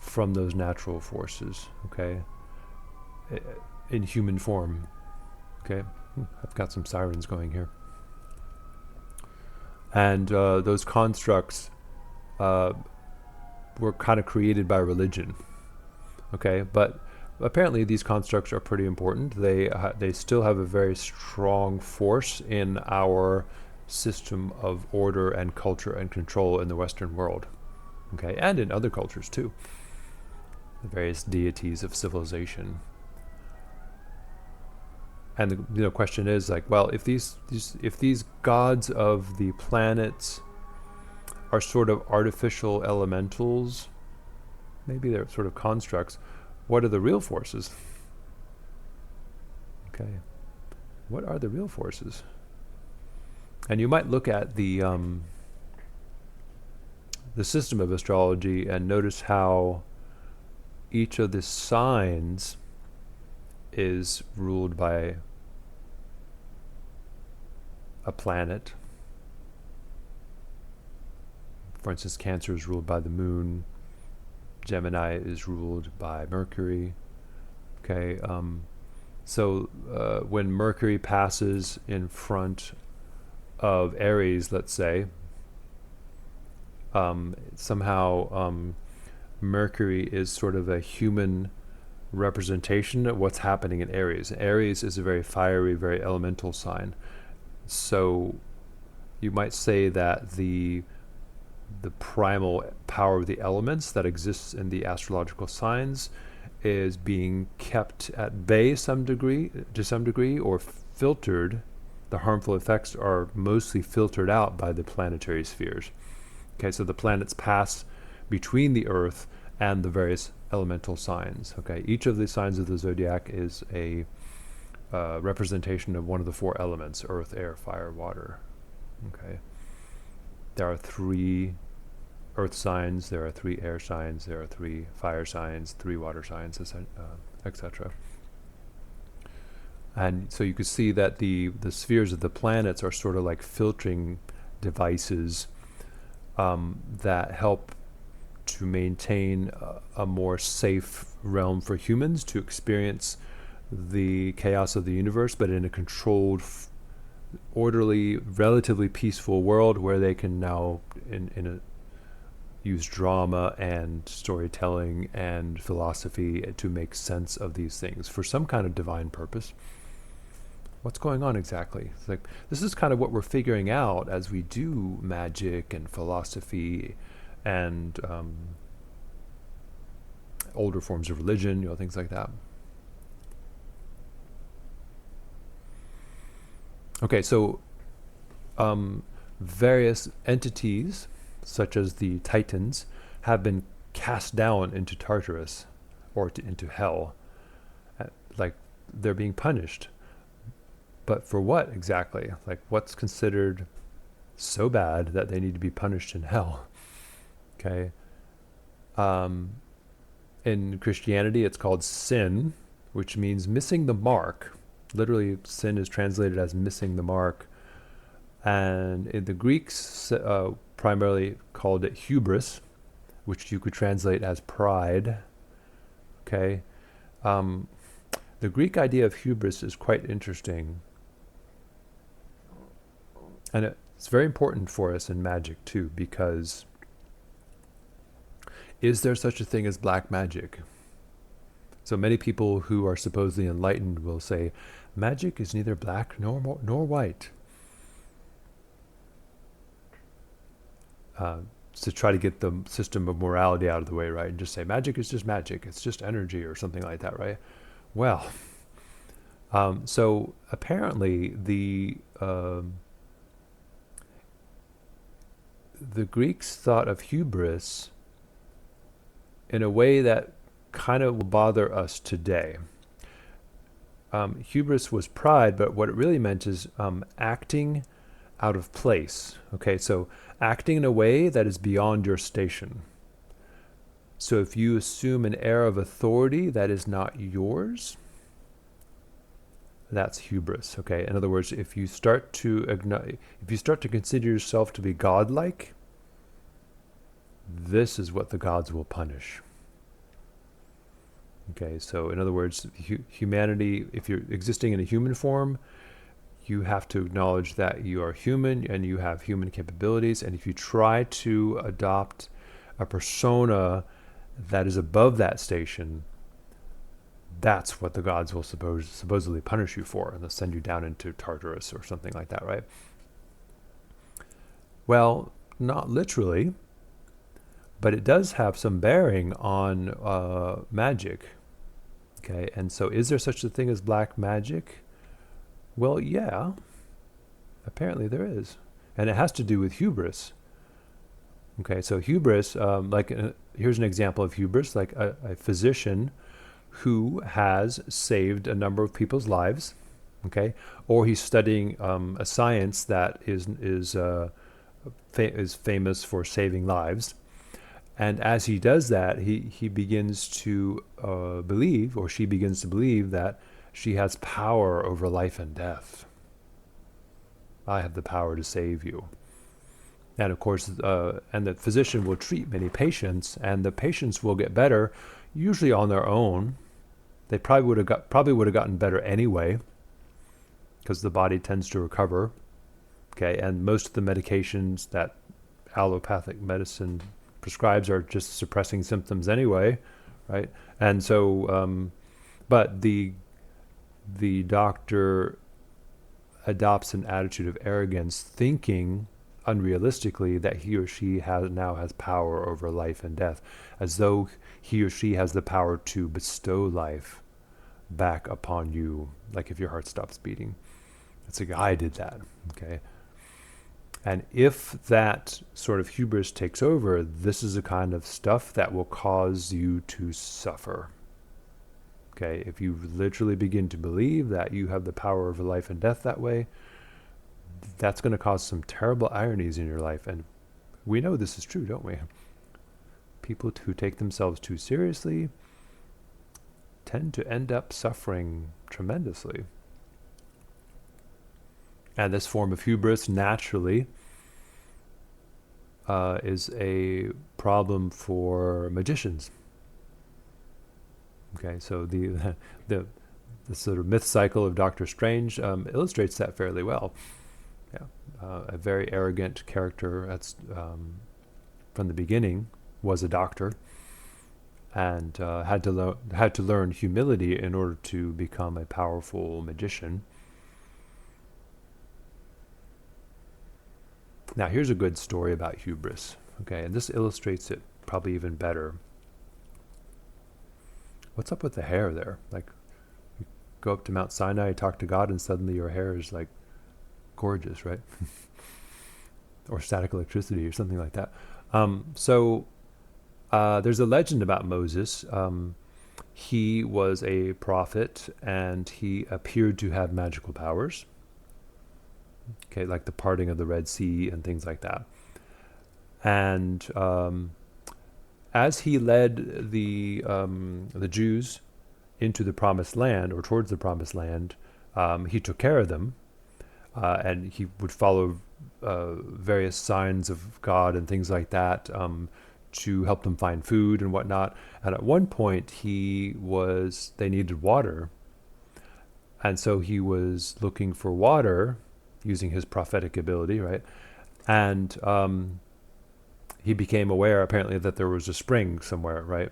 from those natural forces, okay, in human form. Okay, I've got some sirens going here. And those constructs were kind of created by religion, okay, but apparently these constructs are pretty important. They still have a very strong force in our system of order and culture and control in the Western world, okay, and in other cultures too. The various deities of civilization. And the question is like, well, if these gods of the planets are sort of artificial elementals, maybe they're sort of constructs, what are the real forces? Okay, what are the real forces? And you might look at the system of astrology and notice how each of the signs is ruled by a planet. For instance, Cancer is ruled by the moon. Gemini is ruled by Mercury. Okay, so when Mercury passes in front of Aries, let's say, somehow Mercury is sort of a human representation of what's happening in Aries. Aries is a very fiery, very elemental sign. So you might say that the primal power of the elements that exists in the astrological signs is being kept at bay to some degree, or filtered. The harmful effects are mostly filtered out by the planetary spheres. Okay, so the planets pass between the Earth and the various elemental signs. Okay, each of the signs of the zodiac is a representation of one of the four elements: earth, air, fire, water. Okay, there are 3 earth signs, there are 3 air signs, there are 3 fire signs, 3 water signs, etc. And so you could see that the spheres of the planets are sort of like filtering devices that help to maintain a more safe realm for humans to experience the chaos of the universe, but in a controlled, orderly, relatively peaceful world where they can now use drama and storytelling and philosophy to make sense of these things for some kind of divine purpose. What's going on exactly? It's like, this is kind of what we're figuring out as we do magic and philosophy and older forms of religion, things like that. Okay, so various entities, such as the Titans, have been cast down into Tartarus, or into hell. Like, they're being punished. But for what exactly? Like, what's considered so bad that they need to be punished in hell? Okay. In Christianity, it's called sin, which means missing the mark. Literally, sin is translated as missing the mark. And in the Greeks, primarily called it hubris, which you could translate as pride. Okay. The Greek idea of hubris is quite interesting. And it's very important for us in magic too, because is there such a thing as black magic? So many people who are supposedly enlightened will say, magic is neither black nor white. To try to get the system of morality out of the way, right? And just say, magic is just magic. It's just energy or something like that, right? Well, so apparently the Greeks thought of hubris in a way that kind of will bother us today. Hubris was pride, but what it really meant is acting out of place. Okay, so acting in a way that is beyond your station. So if you assume an air of authority that is not yours, that's hubris. Okay, in other words, if you start to consider yourself to be godlike, this is what the gods will punish. Okay, so in other words, humanity, if you're existing in a human form, you have to acknowledge that you are human and you have human capabilities. And if you try to adopt a persona that is above that station, that's what the gods will supposedly punish you for, and they'll send you down into Tartarus or something like that, right? Well, not literally, but it does have some bearing on magic. Okay, and so is there such a thing as black magic? Well, yeah, apparently there is. And it has to do with hubris. Okay, so hubris, here's an example of hubris, like a physician who has saved a number of people's lives, okay, or he's studying a science that is famous for saving lives. And as he does that, he begins to believe, or she begins to believe, that she has power over life and death. I have the power to save you. And of course, and the physician will treat many patients, and the patients will get better, usually on their own. They probably would have gotten better anyway, because the body tends to recover. Okay, and most of the medications that allopathic medicine prescribes are just suppressing symptoms anyway, right? And so, but the doctor adopts an attitude of arrogance, thinking unrealistically that he or she now has power over life and death, as though he or she has the power to bestow life back upon you, like if your heart stops beating. It's like, I did that, okay? And if that sort of hubris takes over, this is the kind of stuff that will cause you to suffer. Okay, if you literally begin to believe that you have the power over life and death that way, that's going to cause some terrible ironies in your life. And we know this is true, don't we? People who take themselves too seriously tend to end up suffering tremendously. And this form of hubris naturally is a problem for magicians. Okay, so the sort of myth cycle of Doctor Strange illustrates that fairly well. Yeah, a very arrogant character that's from the beginning was a doctor, and had to learn humility in order to become a powerful magician. Now, here's a good story about hubris. Okay, and this illustrates it probably even better. What's up with the hair there? Like, you go up to Mount Sinai, talk to God, and suddenly your hair is like gorgeous, right? Or static electricity or something like that. So there's a legend about Moses. He was a prophet, and he appeared to have magical powers. Okay, like the parting of the Red Sea and things like that. And as he led the Jews into the Promised Land, or towards the Promised Land, he took care of them, and he would follow various signs of God and things like that to help them find food and whatnot. And at one point, they needed water, and so he was looking for water using his prophetic ability, right? And he became aware, apparently, that there was a spring somewhere, right?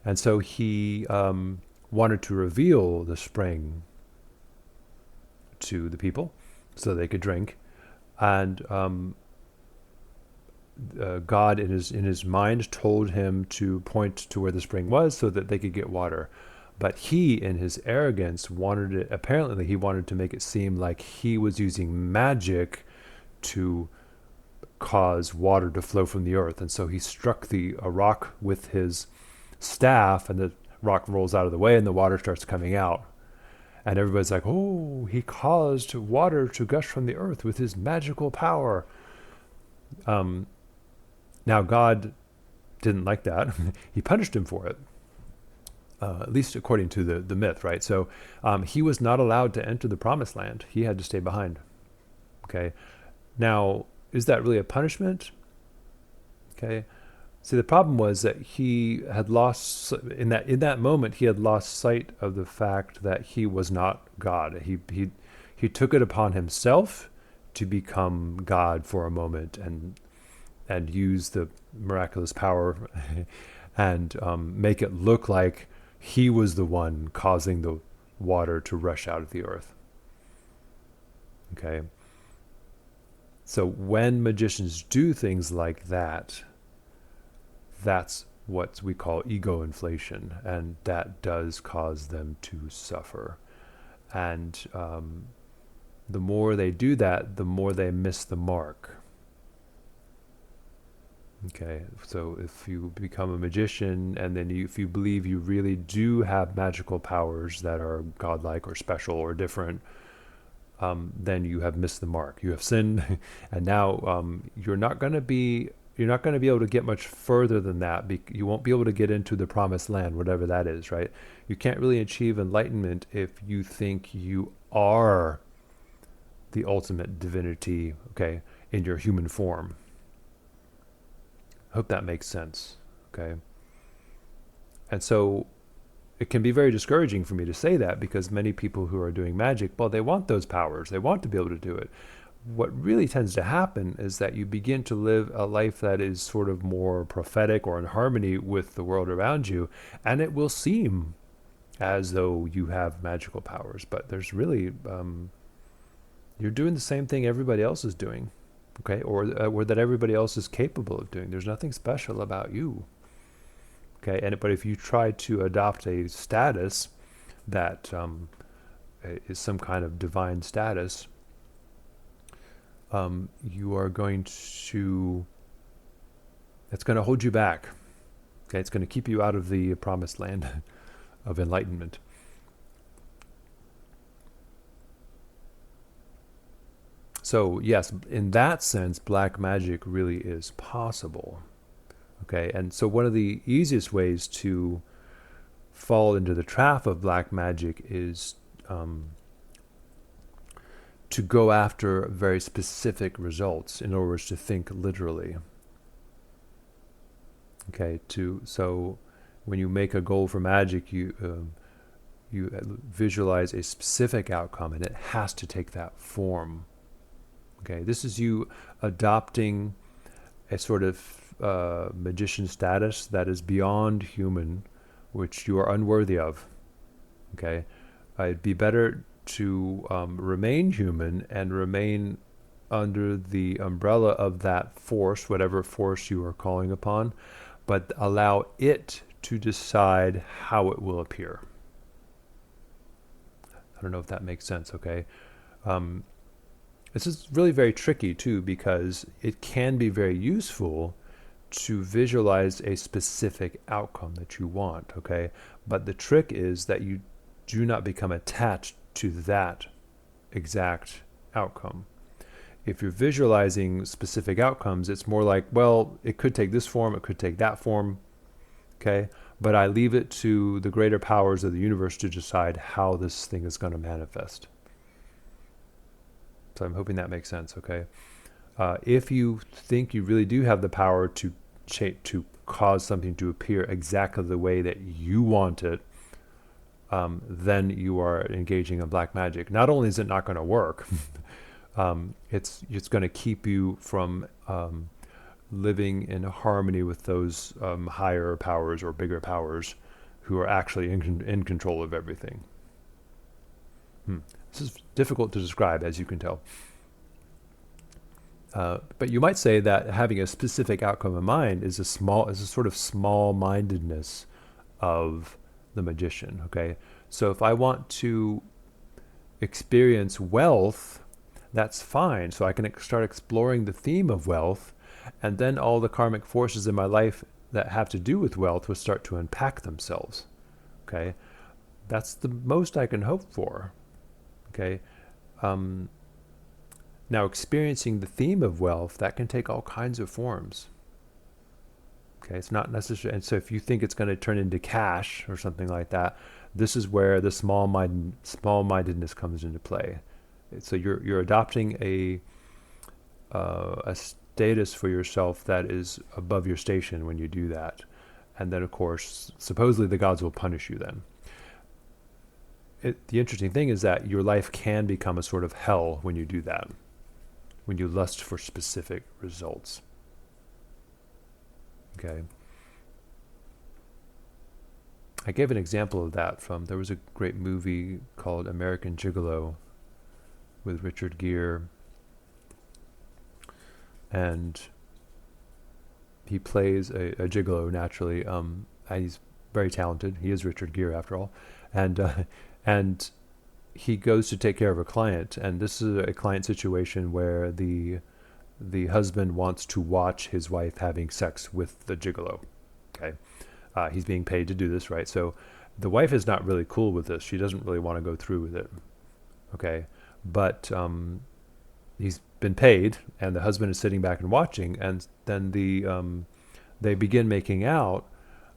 And so he wanted to reveal the spring to the people so they could drink. And God, in his mind, told him to point to where the spring was so that they could get water. But he, in his arrogance, he wanted to make it seem like he was using magic to cause water to flow from the earth. And so he struck a rock with his staff, and the rock rolls out of the way and the water starts coming out. And everybody's like, oh, he caused water to gush from the earth with his magical power. Now, God didn't like that. He punished him for it. At least according to the myth, right? So he was not allowed to enter the Promised Land. He had to stay behind. Okay. Now, is that really a punishment? Okay. See, the problem was that he had lost, in that moment, he had lost sight of the fact that he was not God. He took it upon himself to become God for a moment and use the miraculous power and make it look like he was the one causing the water to rush out of the earth. Okay? So when magicians do things like that, that's what we call ego inflation, and that does cause them to suffer. And the more they do that, the more they miss the mark. Okay, so if you become a magician and then if you believe you really do have magical powers that are godlike or special or different, then you have missed the mark. You have sinned, and now you're not going to be able to get much further than that. You won't be able to get into the promised land, whatever that is, right? You can't really achieve enlightenment if you think you are the ultimate divinity, okay, in your human form. Hope that makes sense, okay? And so it can be very discouraging for me to say that, because many people who are doing magic, well, they want those powers. They want to be able to do it. What really tends to happen is that you begin to live a life that is sort of more prophetic or in harmony with the world around you, and it will seem as though you have magical powers, but there's really, you're doing the same thing everybody else is doing, okay, or that everybody else is capable of doing. There's nothing special about you, okay. But if you try to adopt a status that is some kind of divine status, you are going to, it's going to hold you back, okay. It's going to keep you out of the promised land of enlightenment. So yes, in that sense, black magic really is possible. Okay, and so one of the easiest ways to fall into the trap of black magic is to go after very specific results in order to think literally. Okay, so when you make a goal for magic, you visualize a specific outcome, and it has to take that form. Okay, this is you adopting a sort of magician status that is beyond human, which you are unworthy of. Okay, it'd be better to remain human and remain under the umbrella of that force, whatever force you are calling upon, but allow it to decide how it will appear. I don't know if that makes sense, okay? This is really very tricky too, because it can be very useful to visualize a specific outcome that you want, okay? But the trick is that you do not become attached to that exact outcome. If you're visualizing specific outcomes, it's more like, well, it could take this form, it could take that form, okay? But I leave it to the greater powers of the universe to decide how this thing is going to manifest. So I'm hoping that makes sense, okay? If you think you really do have the power to cause something to appear exactly the way that you want it, then you are engaging in black magic. Not only is it not going to work, it's going to keep you from living in harmony with those higher powers or bigger powers who are actually in control of everything. This is difficult to describe, as you can tell. But you might say that having a specific outcome in mind is a sort of small-mindedness of the magician. Okay, so if I want to experience wealth, that's fine. So I can start exploring the theme of wealth, and then all the karmic forces in my life that have to do with wealth will start to unpack themselves. Okay, that's the most I can hope for. Okay. Now, experiencing the theme of wealth, that can take all kinds of forms. Okay, it's not necessary. And so if you think it's going to turn into cash or something like that, this is where the small-mindedness comes into play. So you're adopting a status for yourself that is above your station when you do that. And then, of course, supposedly the gods will punish you then. The interesting thing is that your life can become a sort of hell when you do that, when you lust for specific results. Okay. I gave an example of that there was a great movie called American Gigolo with Richard Gere, and he plays a gigolo naturally. And he's very talented. He is Richard Gere after all, and he goes to take care of a client, and this is a client situation where the husband wants to watch his wife having sex with the gigolo. Okay, he's being paid to do this, right? So the wife is not really cool with this. She doesn't really want to go through with it. Okay, but he's been paid, and the husband is sitting back and watching, and then they begin making out,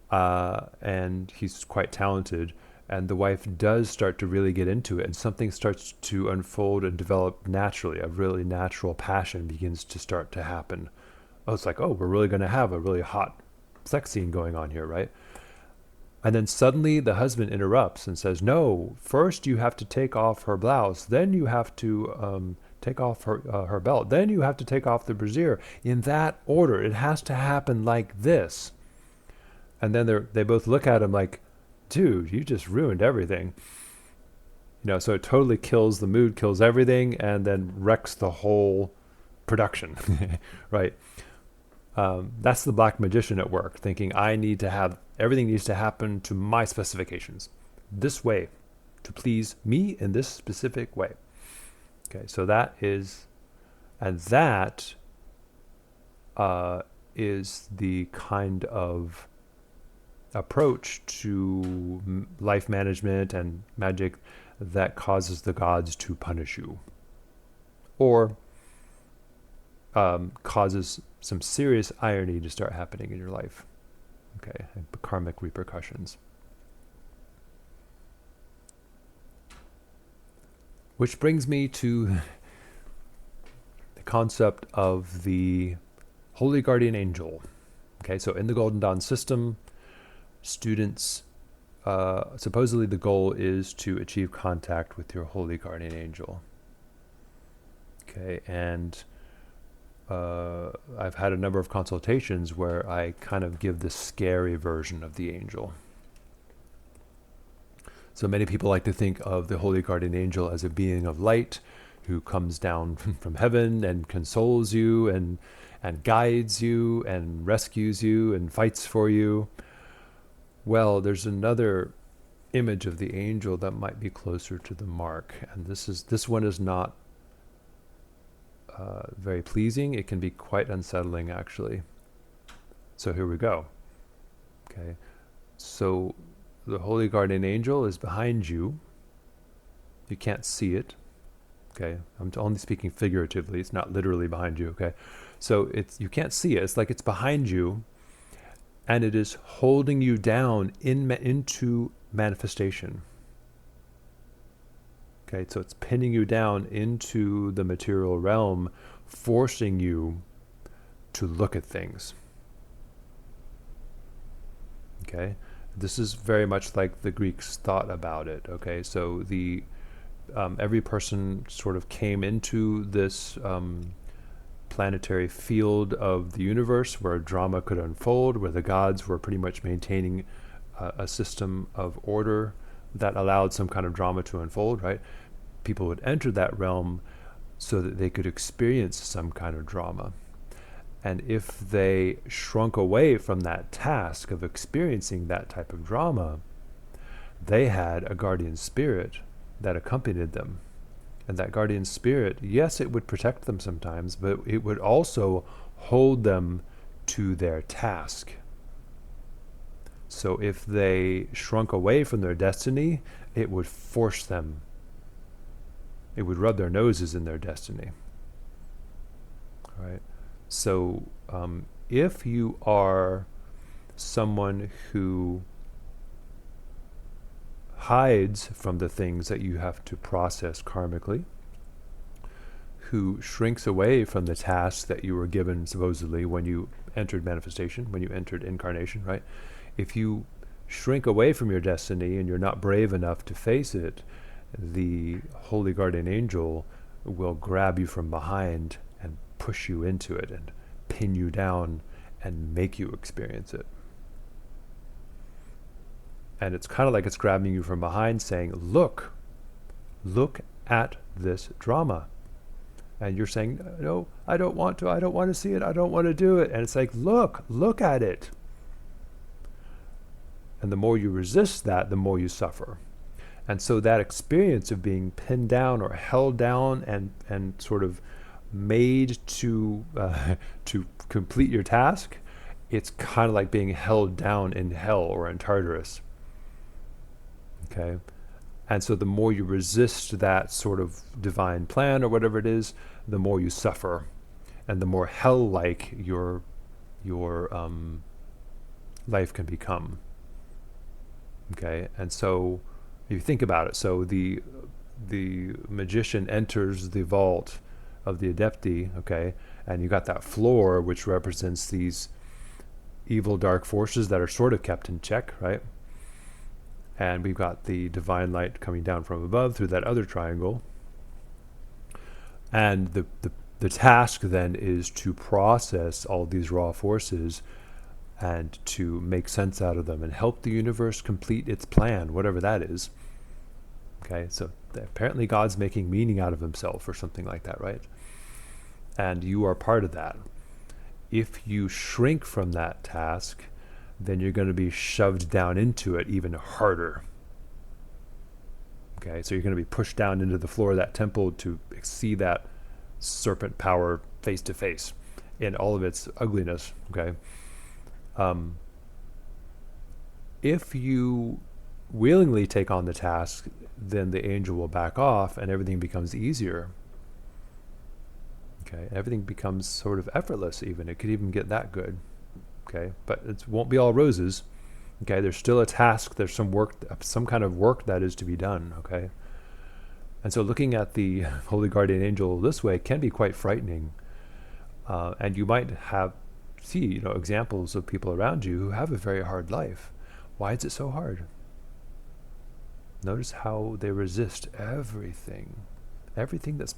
and he's quite talented, and the wife does start to really get into it, and something starts to unfold and develop naturally. A really natural passion begins to start to happen. Oh, it's like, oh, we're really going to have a really hot sex scene going on here, right? And then suddenly the husband interrupts and says, no, first you have to take off her blouse, then you have to take off her belt, then you have to take off the brassiere. In that order, it has to happen like this. And then they both look at him like, dude, you just ruined everything. So it totally kills the mood, kills everything, and then wrecks the whole production, right? That's the black magician at work, thinking everything needs to happen to my specifications, this way, to please me in this specific way. Okay, so that is the kind of approach to life management and magic that causes the gods to punish you, or causes some serious irony to start happening in your life. Okay, and karmic repercussions. Which brings me to the concept of the Holy Guardian Angel. Okay, so in the Golden Dawn system, students, supposedly the goal is to achieve contact with your Holy Guardian Angel. Okay, and I've had a number of consultations where I kind of give the scary version of the angel. So many people like to think of the Holy Guardian Angel as a being of light who comes down from heaven and consoles you and guides you and rescues you and fights for you. Well, there's another image of the angel that might be closer to the mark, and this one is not very pleasing. It can be quite unsettling, actually. So here we go. Okay, so the Holy Guardian Angel is behind you. You can't see it. Okay, I'm only speaking figuratively. It's not literally behind you. Okay, so you can't see it. It's like it's behind you, and it is holding you down into manifestation. Okay, so it's pinning you down into the material realm, forcing you to look at things. Okay, this is very much like the Greeks thought about it. Okay, so every person sort of came into this planetary field of the universe where drama could unfold, where the gods were pretty much maintaining a system of order that allowed some kind of drama to unfold, right? People would enter that realm so that they could experience some kind of drama. And if they shrunk away from that task of experiencing that type of drama, they had a guardian spirit that accompanied them. And that guardian spirit, yes, it would protect them sometimes, but it would also hold them to their task. So if they shrunk away from their destiny, it would force them. It would rub their noses in their destiny. All right. So if you are someone who hides from the things that you have to process karmically, who shrinks away from the tasks that you were given supposedly when you entered manifestation, when you entered incarnation, right? If you shrink away from your destiny and you're not brave enough to face it, the Holy Guardian Angel will grab you from behind and push you into it and pin you down and make you experience it. And it's kind of like it's grabbing you from behind saying, look at this drama. And you're saying, no, I don't want to see it, I don't want to do it. And it's like, look at it. And the more you resist that, the more you suffer. And so that experience of being pinned down or held down and sort of made to complete your task, it's kind of like being held down in hell or in Tartarus. Okay? And so the more you resist that sort of divine plan or whatever it is, the more you suffer, and the more hell-like your life can become. Okay, and so if you think about it, so the magician enters the vault of the Adepti, okay, and you got that floor which represents these evil dark forces that are sort of kept in check, right? And we've got the divine light coming down from above through that other triangle. And the task then is to process all these raw forces and to make sense out of them and help the universe complete its plan, whatever that is. Okay, so apparently God's making meaning out of himself or something like that, right? And you are part of that. If you shrink from that task, then you're going to be shoved down into it even harder. Okay, so you're going to be pushed down into the floor of that temple to see that serpent power face to face in all of its ugliness. Okay, if you willingly take on the task, then the angel will back off and everything becomes easier. Okay, everything becomes sort of effortless even. It could even get that good. Okay, but it won't be all roses. Okay, there's still a task, there's some work, some kind of work that is to be done. Okay, and so looking at the Holy Guardian Angel this way can be quite frightening. And you might see examples of people around you who have a very hard life. Why is it so hard? Notice how they resist everything that's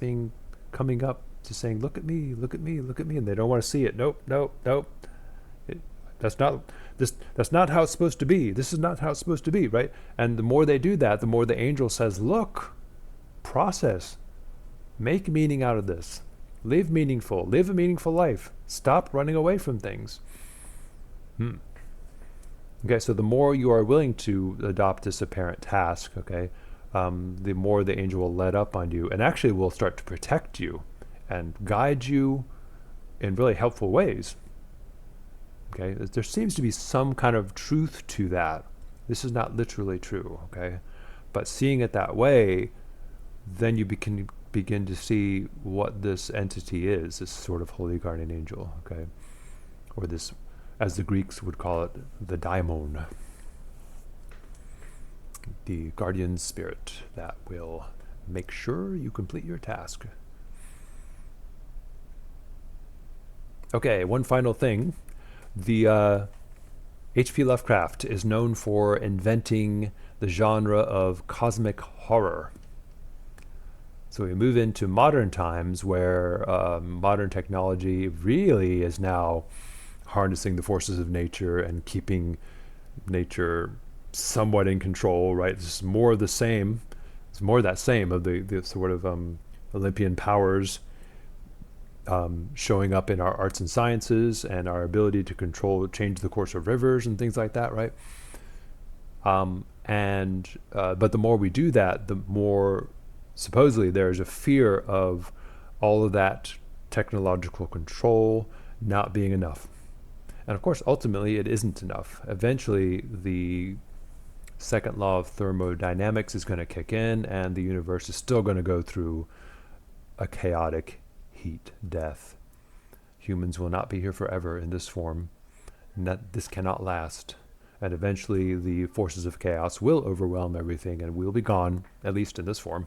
coming up to saying, look at me, look at me, look at me, and they don't want to see it. Nope. That's not how it's supposed to be. This is not how it's supposed to be, right? And the more they do that, the more the angel says, look, process, make meaning out of this, live a meaningful life, stop running away from things. Okay, so the more you are willing to adopt this apparent task, okay, the more the angel will let up on you and actually will start to protect you and guide you in really helpful ways. Okay, there seems to be some kind of truth to that. This is not literally true, okay? But seeing it that way, then you can begin to see what this entity is, this sort of holy guardian angel, okay? Or this, as the Greeks would call it, the daimon, the guardian spirit that will make sure you complete your task. Okay, one final thing. The H.P. Lovecraft is known for inventing the genre of cosmic horror. So we move into modern times where modern technology really is now harnessing the forces of nature and keeping nature somewhat in control, right? This is more of the same. It's more of that same of the sort of Olympian powers showing up in our arts and sciences and our ability to change the course of rivers and things like that, right? But the more we do that, the more supposedly there's a fear of all of that technological control not being enough. And of course, ultimately, it isn't enough. Eventually, the second law of thermodynamics is going to kick in, and the universe is still going to go through a chaotic heat death. Humans will not be here forever in this form. This cannot last. And eventually the forces of chaos will overwhelm everything and we'll be gone, at least in this form.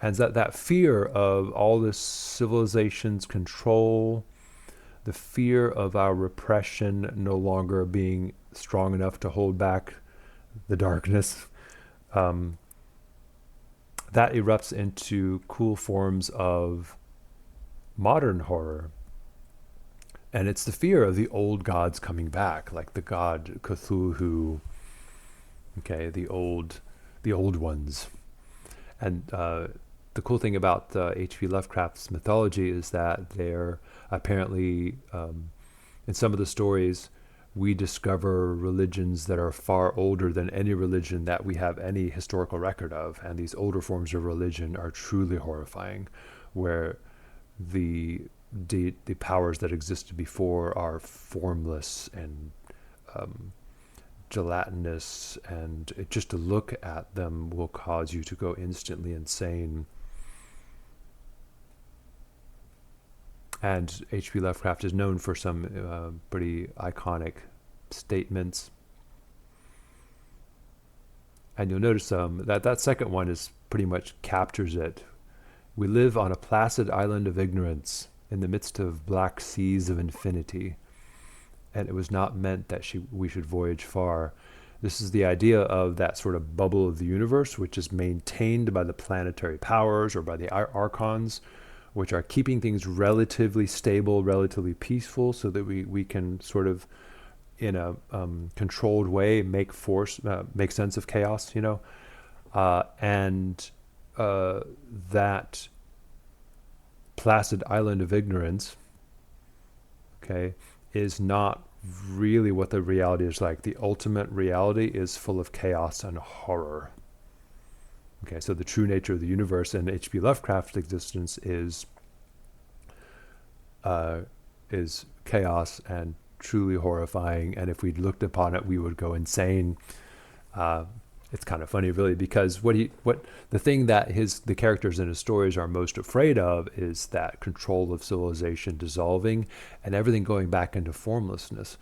And that fear of all this civilization's control, the fear of our repression no longer being strong enough to hold back the darkness, that erupts into cool forms of modern horror. And it's the fear of the old gods coming back, like the god Cthulhu, Okay, the old ones. And the cool thing about H.P. Lovecraft's mythology is that they're apparently, in some of the stories, we discover religions that are far older than any religion that we have any historical record of. And these older forms of religion are truly horrifying, where the the powers that existed before are formless and gelatinous, and just to look at them will cause you to go instantly insane. And H.P. Lovecraft is known for some pretty iconic statements. And you'll notice that second one is pretty much captures it. We live on a placid island of ignorance in the midst of black seas of infinity, and it was not meant that we should voyage far. This is the idea of that sort of bubble of the universe, which is maintained by the planetary powers or by the archons, which are keeping things relatively stable, relatively peaceful, so that we can sort of, in a controlled way, make sense of chaos, and that placid island of ignorance, okay, is not really what the reality is like. The ultimate reality is full of chaos and horror. Okay, so the true nature of the universe and H.P. Lovecraft's existence is chaos and truly horrifying. And if we looked upon it, we would go insane. It's kind of funny, really, because what the thing that the characters in his stories are most afraid of is that control of civilization dissolving and everything going back into formlessness,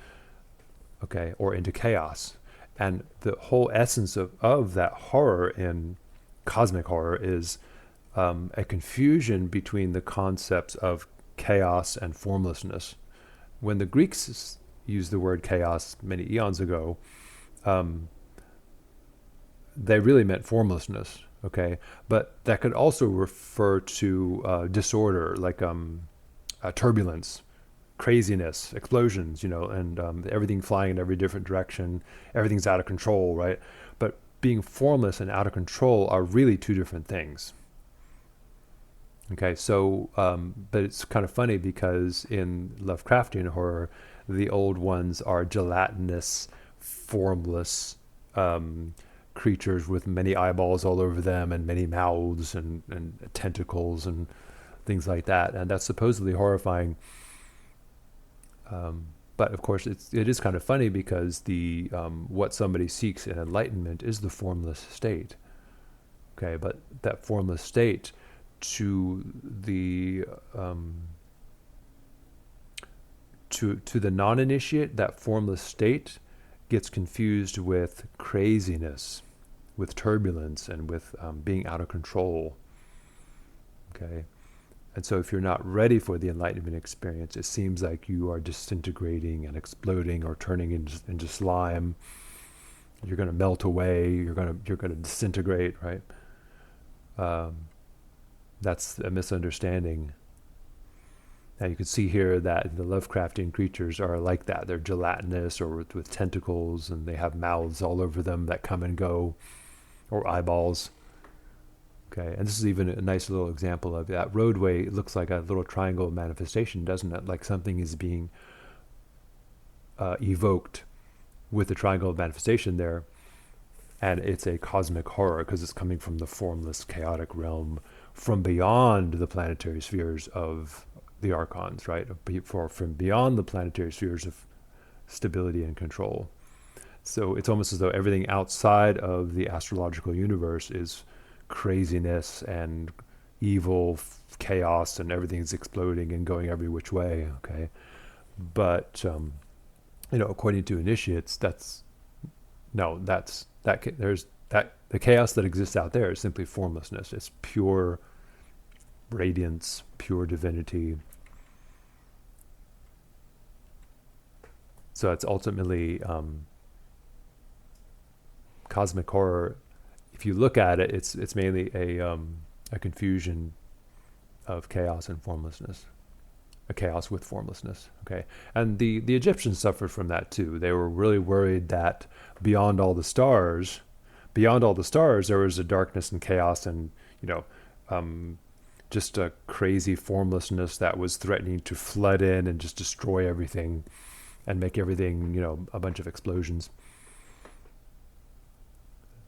okay, or into chaos. And the whole essence of that horror in cosmic horror is a confusion between the concepts of chaos and formlessness. When the Greeks used the word chaos many eons ago, they really meant formlessness, okay? But that could also refer to disorder, like turbulence, craziness, explosions, and everything flying in every different direction. Everything's out of control, right? But being formless and out of control are really two different things. Okay, so, but it's kind of funny because in Lovecraftian horror, the old ones are gelatinous, formless, creatures with many eyeballs all over them and many mouths and tentacles and things like that, and that's supposedly horrifying. But of course, it is kind of funny because the what somebody seeks in enlightenment is the formless state. Okay, but that formless state to the to the non-initiate, that formless state gets confused with craziness, with turbulence, and with being out of control. Okay, and so if you're not ready for the enlightenment experience, it seems like you are disintegrating and exploding or turning into slime. You're going to melt away. You're going to disintegrate, right? That's a misunderstanding. Now you can see here that the Lovecraftian creatures are like that. They're gelatinous or with tentacles, and they have mouths all over them that come and go, or eyeballs. Okay, and this is even a nice little example of that roadway. It looks like a little triangle of manifestation, doesn't it? Like something is being evoked with the triangle of manifestation there. And it's a cosmic horror because it's coming from the formless, chaotic realm from beyond the planetary spheres of the archons, right? From beyond the planetary spheres of stability and control. So it's almost as though everything outside of the astrological universe is craziness and evil, chaos, and everything's exploding and going every which way, okay? But, according to initiates, there's the chaos that exists out there is simply formlessness. It's pure radiance, pure divinity. So it's ultimately cosmic horror. If you look at it, it's mainly a confusion of chaos and formlessness, a chaos with formlessness. Okay, and the Egyptians suffered from that too. They were really worried that beyond all the stars, beyond all the stars, there was a darkness and chaos and, you know, um, just a crazy formlessness that was threatening to flood in and just destroy everything and make everything, you know, a bunch of explosions.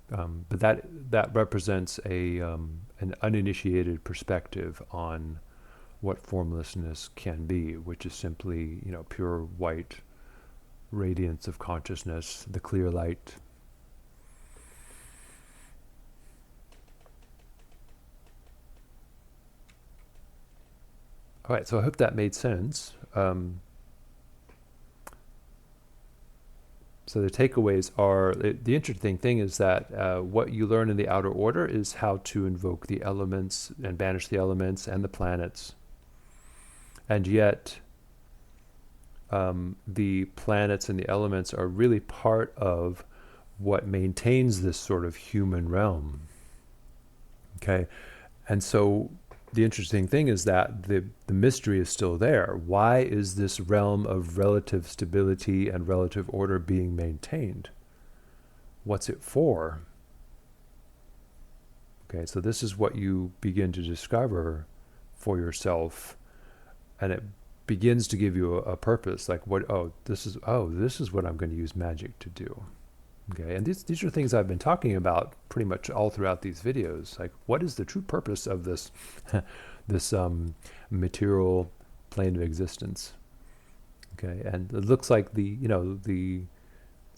But that represents an uninitiated perspective on what formlessness can be, which is simply, you know, pure white radiance of consciousness, the clear light. All right, so I hope that made sense. So the takeaways are, the interesting thing is that what you learn in the outer order is how to invoke the elements and banish the elements and the planets. And yet, the planets and the elements are really part of what maintains this sort of human realm. Okay? And so the interesting thing is that the mystery is still there. Why is this realm of relative stability and relative order being maintained? What's it for? Okay, so this is what you begin to discover for yourself, and it begins to give you a purpose. Like, this is what I'm going to use magic to do. Okay, and these are things I've been talking about pretty much all throughout these videos. Like, what is the true purpose of this this material plane of existence? Okay, and it looks like the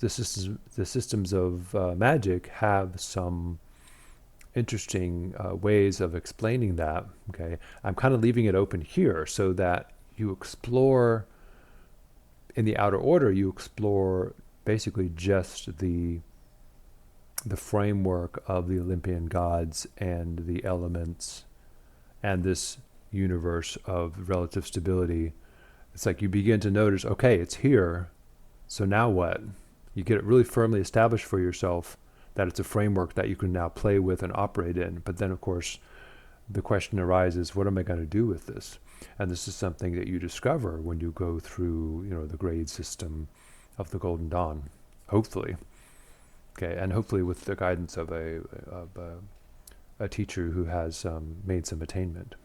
systems of magic have some interesting ways of explaining that. Okay, I'm kind of leaving it open here so that you explore in the outer order. You explore basically just the framework of the Olympian gods and the elements and this universe of relative stability. It's like you begin to notice, okay, it's here, so now what? You get it really firmly established for yourself that it's a framework that you can now play with and operate in. But then, of course, the question arises, what am I going to do with this? And this is something that you discover when you go through, the grade system of the Golden Dawn, hopefully. Okay, and hopefully with the guidance of a teacher who has made some attainment.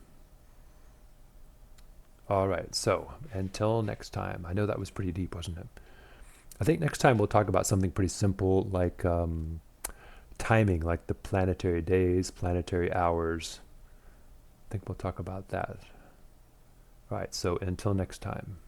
All right, so until next time. I know that was pretty deep, wasn't it? I think next time we'll talk about something pretty simple like timing, like the planetary days, planetary hours. I think we'll talk about that. All right, so until next time.